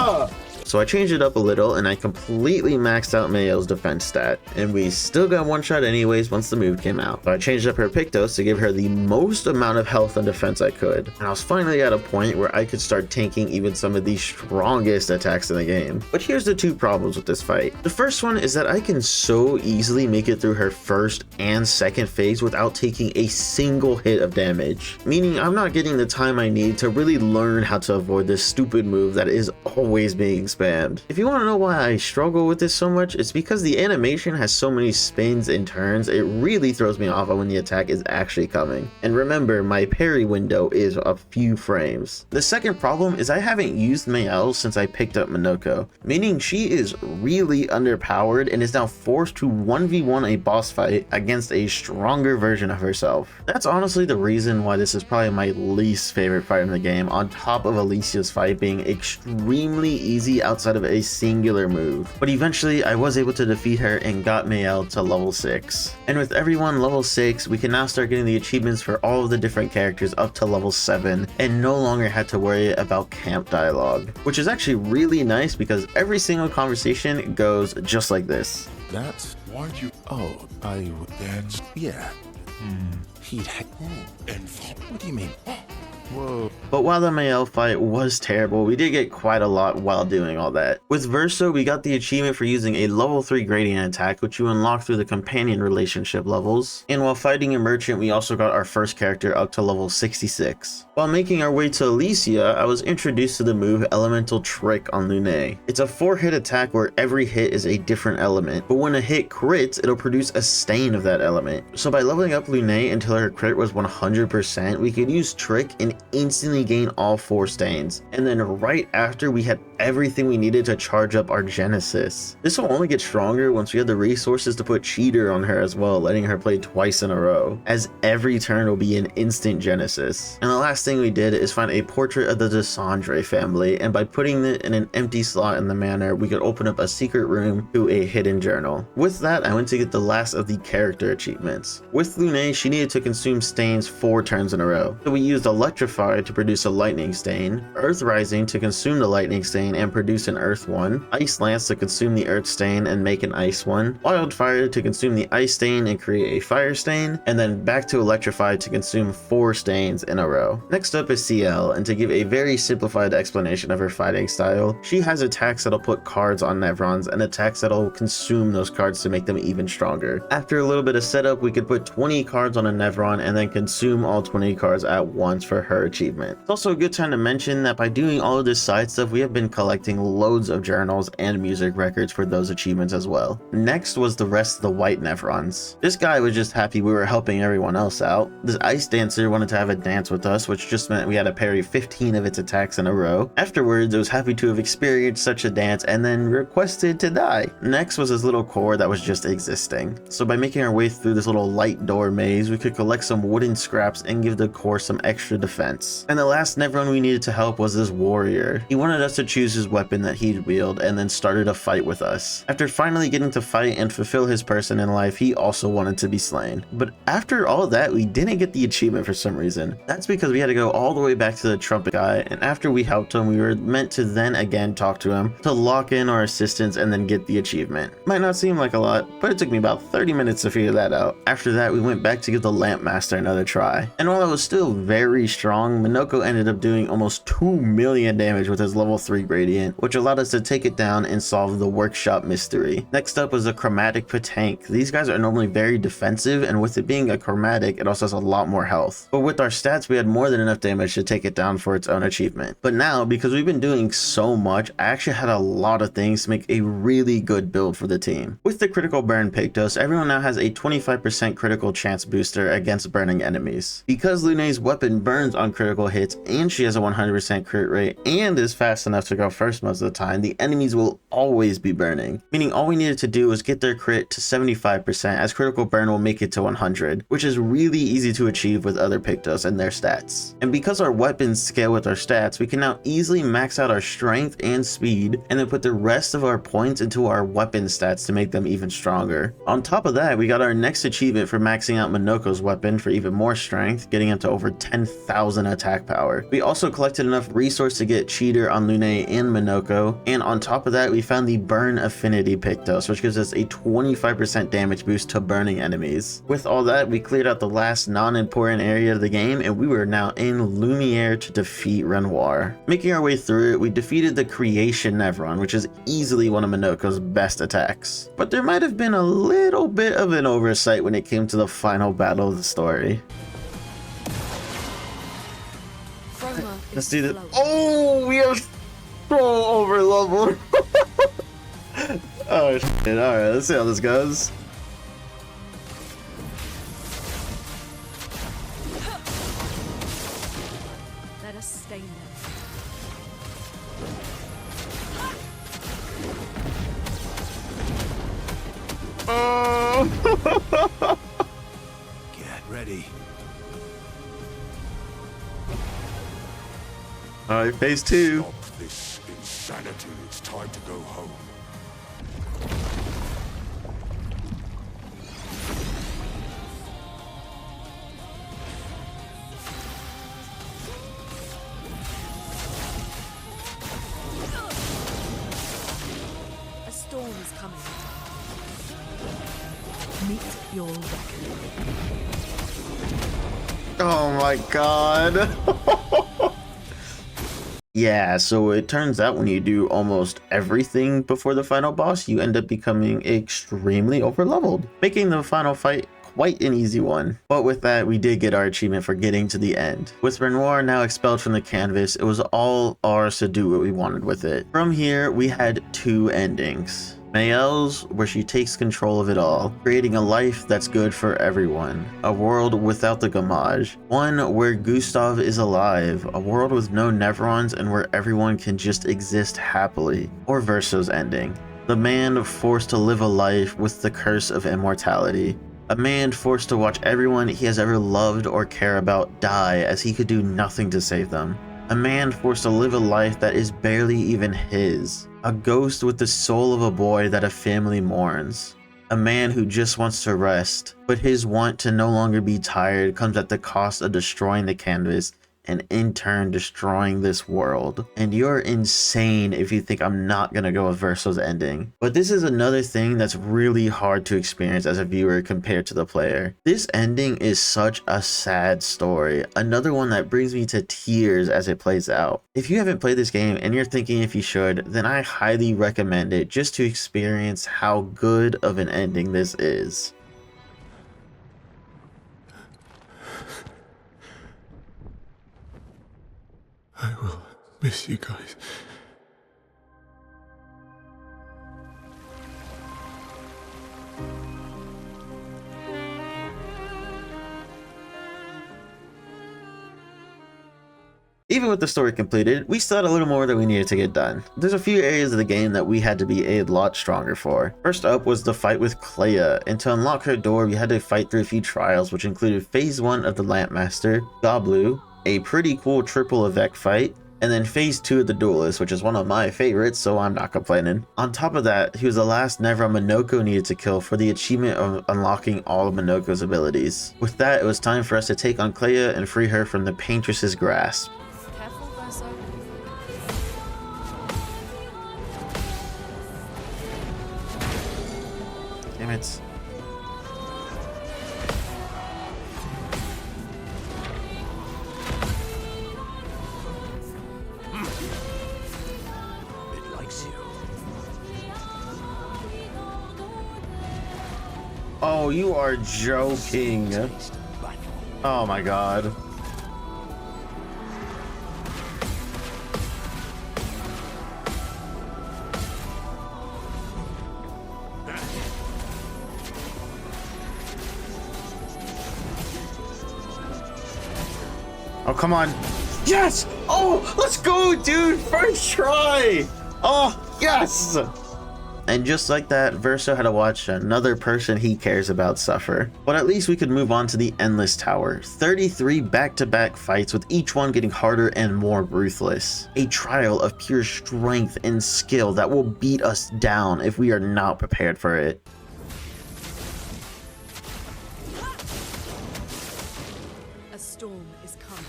So I changed it up a little and I completely maxed out Mayo's defense stat. And we still got one shot anyways once the move came out. So I changed up her Pictos to give her the most amount of health and defense I could. And I was finally at a point where I could start tanking even some of the strongest attacks in the game. But here's the two problems with this fight. The first one is that I can so easily make it through her first and second phase without taking a single hit of damage. Meaning I'm not getting the time I need to really learn how to avoid this stupid move that is always being spammed. If you want to know why I struggle with this so much, it's because the animation has so many spins and turns, it really throws me off when the attack is actually coming. And remember, my parry window is a few frames. The second problem is I haven't used Mayel since I picked up Monoco, meaning she is really underpowered and is now forced to 1v1 a boss fight against a stronger version of herself. That's honestly the reason why this is probably my least favorite fight in the game, on top of Alicia's fight being extremely easy outside of a singular move. But eventually I was able to defeat her and got Mayel to level 6. And with everyone level 6, we can now start getting the achievements for all of the different characters up to level 7 and no longer had to worry about camp dialogue, which is actually really nice because every single conversation goes just like this. That's... Why'd you... Oh, that's... Yeah. He'd had... And... What do you mean? Whoa. But while the Mayel fight was terrible, we did get quite a lot while doing all that. With Verso, we got the achievement for using a level 3 gradient attack, which you unlock through the companion relationship levels. And while fighting a merchant, we also got our first character up to level 66. While making our way to Alicia, I was introduced to the move Elemental Trick on Lune. It's a 4-hit attack where every hit is a different element, but when a hit crits, it'll produce a stain of that element. So by leveling up Lune until her crit was 100%, we could use Trick and instantly gain all 4 stains. And then right after, we had everything we needed to charge up our Genesis. This will only get stronger once we have the resources to put Cheater on her as well, letting her play twice in a row, as every turn will be an instant Genesis. And the last thing we did is find a portrait of the Desandre family, and by putting it in an empty slot in the manor, we could open up a secret room to a hidden journal. With that, I went to get the last of the character achievements. With Lune, she needed to consume stains 4 turns in a row. So we used Electrify to produce a lightning stain, Earth Rising to consume the lightning stain and produce an earth one, Ice Lance to consume the earth stain and make an ice one, Wildfire to consume the ice stain and create a fire stain, and then back to Electrify to consume 4 stains in a row. Next up is Sciel, and to give a very simplified explanation of her fighting style, she has attacks that'll put cards on Nevrons and attacks that'll consume those cards to make them even stronger. After a little bit of setup, we could put 20 cards on a Nevron and then consume all 20 cards at once for her achievement. It's also a good time to mention that by doing all of this side stuff, we have been collecting loads of journals and music records for those achievements as well. Next was the rest of the white Nevrons. This guy was just happy we were helping everyone else out. This ice dancer wanted to have a dance with us, which just meant we had to parry 15 of its attacks in a row. Afterwards, it was happy to have experienced such a dance and then requested to die. Next was this little core that was just existing. So by making our way through this little light door maze, we could collect some wooden scraps and give the core some extra defense. And the last Nevron we needed to help was this warrior. He wanted us to choose his weapon that he'd wield and then started a fight with us. After finally getting to fight and fulfill his person in life, he also wanted to be slain. But after all that, we didn't get the achievement for some reason. That's because we had to go all the way back to the trumpet guy, and after we helped him, we were meant to then again talk to him to lock in our assistance and then get the achievement. Might not seem like a lot, but it took me about 30 minutes to figure that out. After that, we went back to give the Lampmaster another try. And while I was still very strong, Monoco ended up doing almost 2 million damage with his level 3 gradient, which allowed us to take it down and solve the workshop mystery. Next up was a chromatic Petanque. These guys are normally very defensive, and with it being a chromatic, it also has a lot more health. But with our stats, we had more than enough damage to take it down for its own achievement. But now, because we've been doing so much, I actually had a lot of things to make a really good build for the team. With the critical burn Pictos, everyone now has a 25% critical chance booster against burning enemies. Because Lune's weapon burns on critical hits, and she has a 100% crit rate, and is fast enough to go first most of the time, the enemies will always be burning. Meaning all we needed to do was get their crit to 75%, as critical burn will make it to 100, which is really easy to achieve with other Pictos and their stats. And because our weapons scale with our stats, we can now easily max out our strength and speed, and then put the rest of our points into our weapon stats to make them even stronger. On top of that, we got our next achievement for maxing out Monoco's weapon for even more strength, getting up to over 10,000 1000 attack power. We also collected enough resource to get Cheater on Lune and Monoco, and on top of that we found the Burn Affinity Pictos, which gives us a 25% damage boost to burning enemies. With all that, we cleared out the last non-important area of the game, and we were now in Lumiere to defeat Renoir. Making our way through it, we defeated the Creation Nevron, which is easily one of Monoco's best attacks. But there might have been a little bit of an oversight when it came to the final battle of the story. Let's do this. Oh, we are so over leveled. Oh shit, alright, let's see how this goes. Let us stay there. Get ready. Alright, phase 2. Stop this insanity. It's time to go home. A storm is coming. Meet your reckoning. Oh my god. Yeah, so it turns out when you do almost everything before the final boss, you end up becoming extremely overleveled, making the final fight quite an easy one. But with that, we did get our achievement for getting to the end. With Renoir now expelled from the canvas, it was all ours to do what we wanted with it. From here, we had 2 endings. Meadows, where she takes control of it all, creating a life that's good for everyone. A world without the gamage. One where Gustav is alive. A world with no Nevrons and where everyone can just exist happily. Or Verso's ending. The man forced to live a life with the curse of immortality. A man forced to watch everyone he has ever loved or care about die as he could do nothing to save them. A man forced to live a life that is barely even his. A ghost with the soul of a boy that a family mourns. A man who just wants to rest, but his want to no longer be tired comes at the cost of destroying the canvas and in turn destroying this world. And you're insane if you think I'm not gonna go with Verso's ending. But this is another thing that's really hard to experience as a viewer compared to the player. This ending is such a sad story, another one that brings me to tears as it plays out. If you haven't played this game and you're thinking if you should, then I highly recommend it just to experience how good of an ending this is. I will miss you guys. Even with the story completed, we still had a little more that we needed to get done. There's a few areas of the game that we had to be a lot stronger for. First up was the fight with Clea, and to unlock her door we had to fight through a few trials, which included phase 1 of the Lampmaster, Goblu, a pretty cool triple Avec fight, and then phase 2 of the Dualliste, which is one of my favorites, so I'm not complaining. On top of that, he was the last Nevron Monoco needed to kill for the achievement of unlocking all of Monoco's abilities. With that, it was time for us to take on Clea and free her from the Paintress's grasp. Careful, Verso. Damn it. It likes you. Oh, you are joking. Oh my god. Oh, come on. Yes! Oh, let's go, dude! First try! Oh, yes! And just like that, Verso had to watch another person he cares about suffer. But at least we could move on to the Endless Tower. 33 back-to-back fights with each one getting harder and more ruthless. A trial of pure strength and skill that will beat us down if we are not prepared for it. A storm is coming.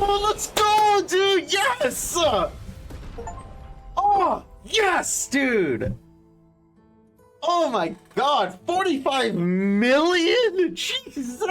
Oh, let's go, dude! Yes! Oh, yes, dude! Oh my god, 45 million? Jesus!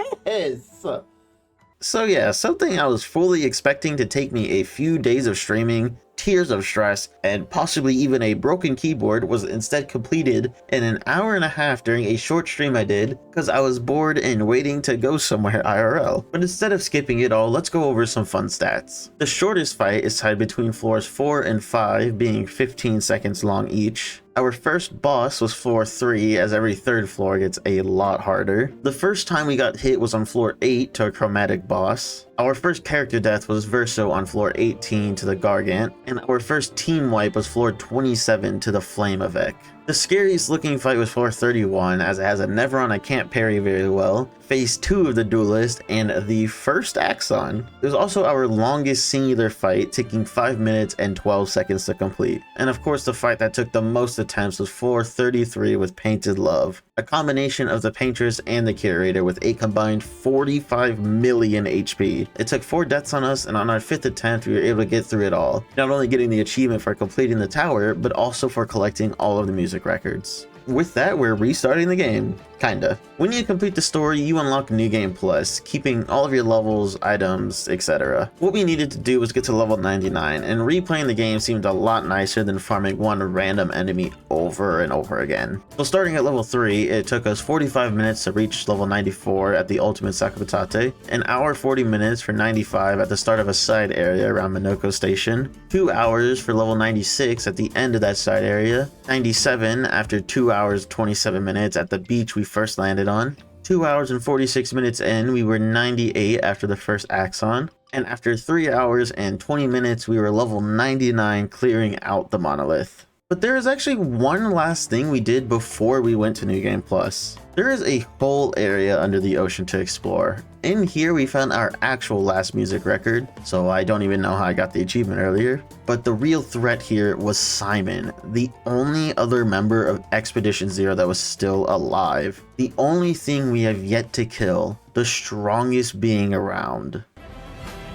So yeah, something I was fully expecting to take me a few days of streaming, tears of stress, and possibly even a broken keyboard was instead completed in an hour and a half during a short stream I did because I was bored and waiting to go somewhere IRL. But instead of skipping it all, let's go over some fun stats. The shortest fight is tied between floors 4 and 5, being 15 seconds long each. Our first boss was floor 3, as every third floor gets a lot harder. The first time we got hit was on floor 8 to a chromatic boss. Our first character death was Verso on floor 18 to the Gargant, and our first team wipe was floor 27 to the Flame Avec. The scariest looking fight was floor 31, as it has a Neveron I can't parry very well, phase 2 of the Dualliste, and the first Axon. It was also our longest singular fight, taking 5 minutes and 12 seconds to complete. And of course the fight that took the most attempts was floor 33 with Painted Love, a combination of the Paintress and the Curator with a combined 45 million HP. It took 4 deaths on us, and on our 5th attempt we were able to get through it all, not only getting the achievement for completing the tower, but also for collecting all of the music records. With that, we're restarting the game. Kinda. When you complete the story, you unlock New Game Plus, keeping all of your levels, items, etc. What we needed to do was get to level 99, and replaying the game seemed a lot nicer than farming one random enemy over and over again. So starting at level 3, it took us 45 minutes to reach level 94 at the Ultimate Sacapatate, an hour 40 minutes for 95 at the start of a side area around Monoco Station, 2 hours for level 96 at the end of that side area, 97 after 2 hours 27 minutes at the beach we first landed on. 2 hours and 46 minutes in, we were 98 after the first Axon, and after 3 hours and 20 minutes we were level 99 clearing out the monolith. But there is actually one last thing we did before we went to New Game Plus. There is a whole area under the ocean to explore. In here we found our actual last music record, so I don't even know how I got the achievement earlier. But the real threat here was Simon, the only other member of Expedition Zero that was still alive. The only thing we have yet to kill, the strongest being around.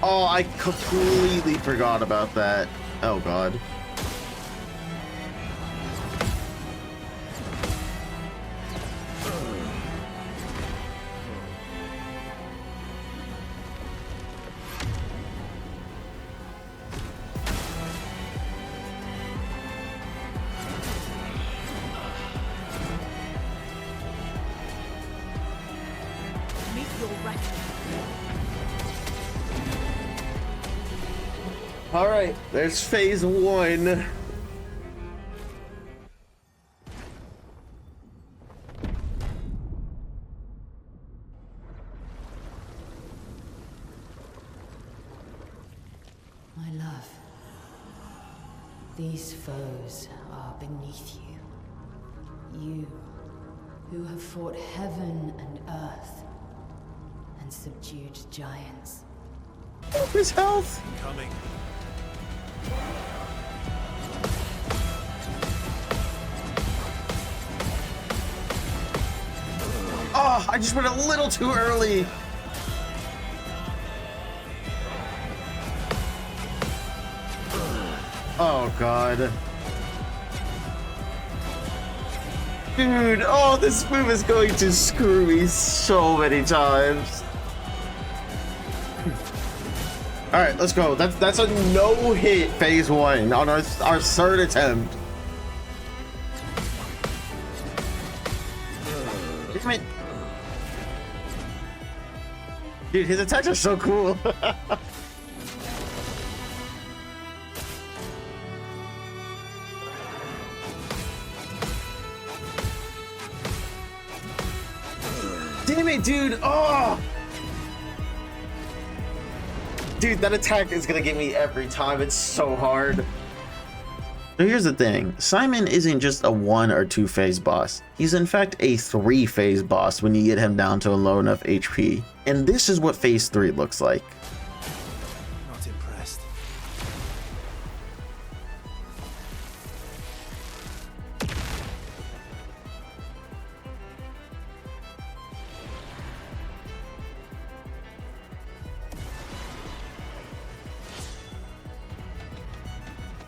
Oh, I completely forgot about that. Oh god. All right, there's phase 1. My love, these foes are beneath you. You, who have fought heaven and earth and subdued giants. His health. Coming. Oh, I just went a little too early. Oh god. Dude, oh, this move is going to screw me so many times. All right, let's go. That's a no-hit phase 1 on our 3rd attempt. Damn it. Dude, his attacks are so cool. Damn it, dude. Oh. Dude, that attack is gonna get me every time. It's so hard. So here's the thing. Simon isn't just a 1 or 2 phase boss. He's in fact a 3 phase boss when you get him down to a low enough HP. And this is what phase 3 looks like. Not impressed.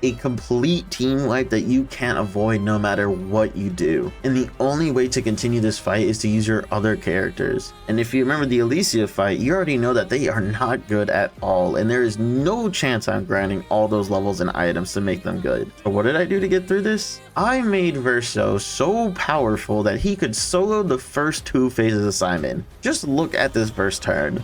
a complete team wipe that you can't avoid no matter what you do. And the only way to continue this fight is to use your other characters. And if you remember the Alicia fight, you already know that they are not good at all, and there is no chance I'm grinding all those levels and items to make them good. So what did I do to get through this? I made Verso so powerful that he could solo the first 2 phases of Simon. Just look at this first turn.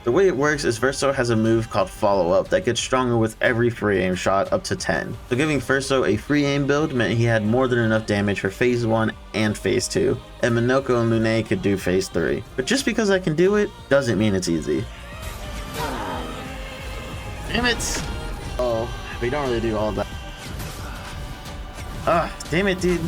The way it works is Verso has a move called Follow Up that gets stronger with every free aim shot up to 10. So giving Verso a free aim build meant he had more than enough damage for phase 1 and phase 2. And Monoco and Lumiere could do phase 3. But just because I can do it doesn't mean it's easy. Damn it! Oh, we don't really do all of that. Ah, damn it, dude.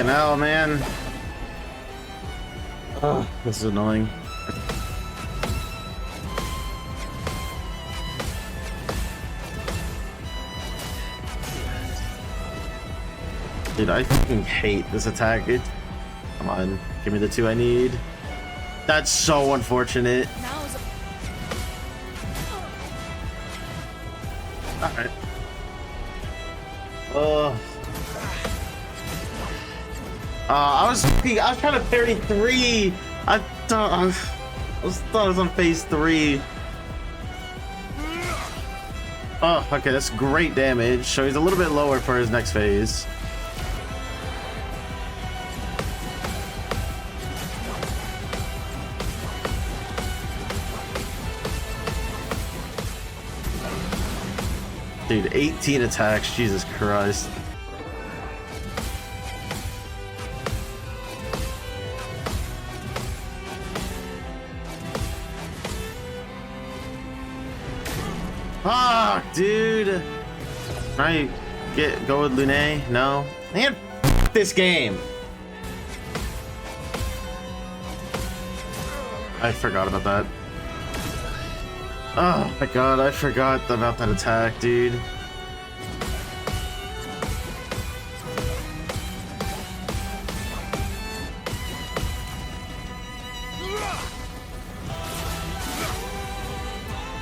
Hell, man. Oh, this is annoying. Dude, I fucking hate this attack. Come on, give me the 2 I need. That's so unfortunate. Alright. I was trying to parry 3. I thought it was on phase 3. Oh, okay, that's great damage. So he's a little bit lower for his next phase. Dude, 18 attacks, Jesus Christ. Fuck, dude. Can I go with Lumiere? No. Man, this game. I forgot about that. Oh my god, I forgot about that attack, dude.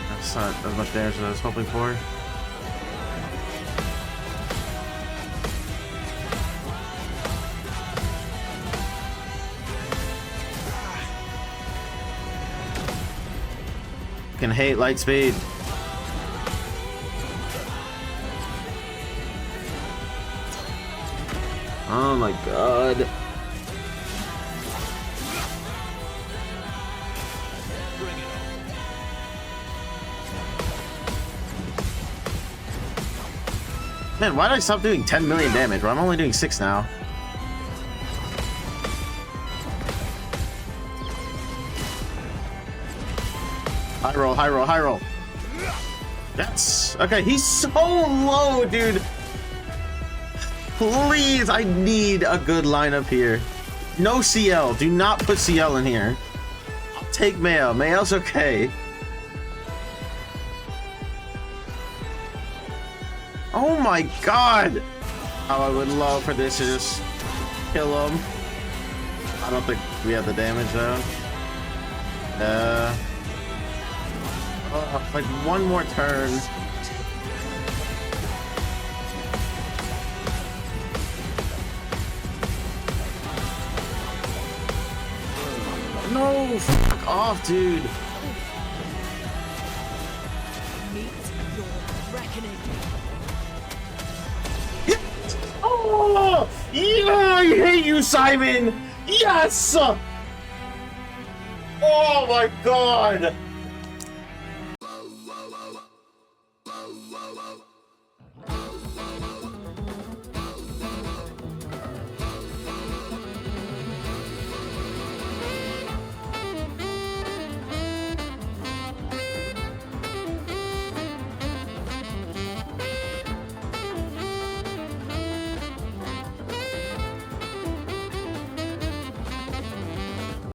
That's not as much damage as I was hoping for. Can hate light speed. Oh my god. Man, why did I stop doing 10 million damage? Well, I'm only doing 6 now. High roll, high roll, high roll. That's okay. He's so low, dude. Please, I need a good lineup here. No CL. Do not put CL in here. I'll take Mayo. Mayo's okay. Oh my god. Oh, I would love for this to just kill him. I don't think we have the damage though. Like one more turn. No, fuck off, dude. Meet your reckoning. Oh, yeah, I hate you, Simon. Yes. Oh my god.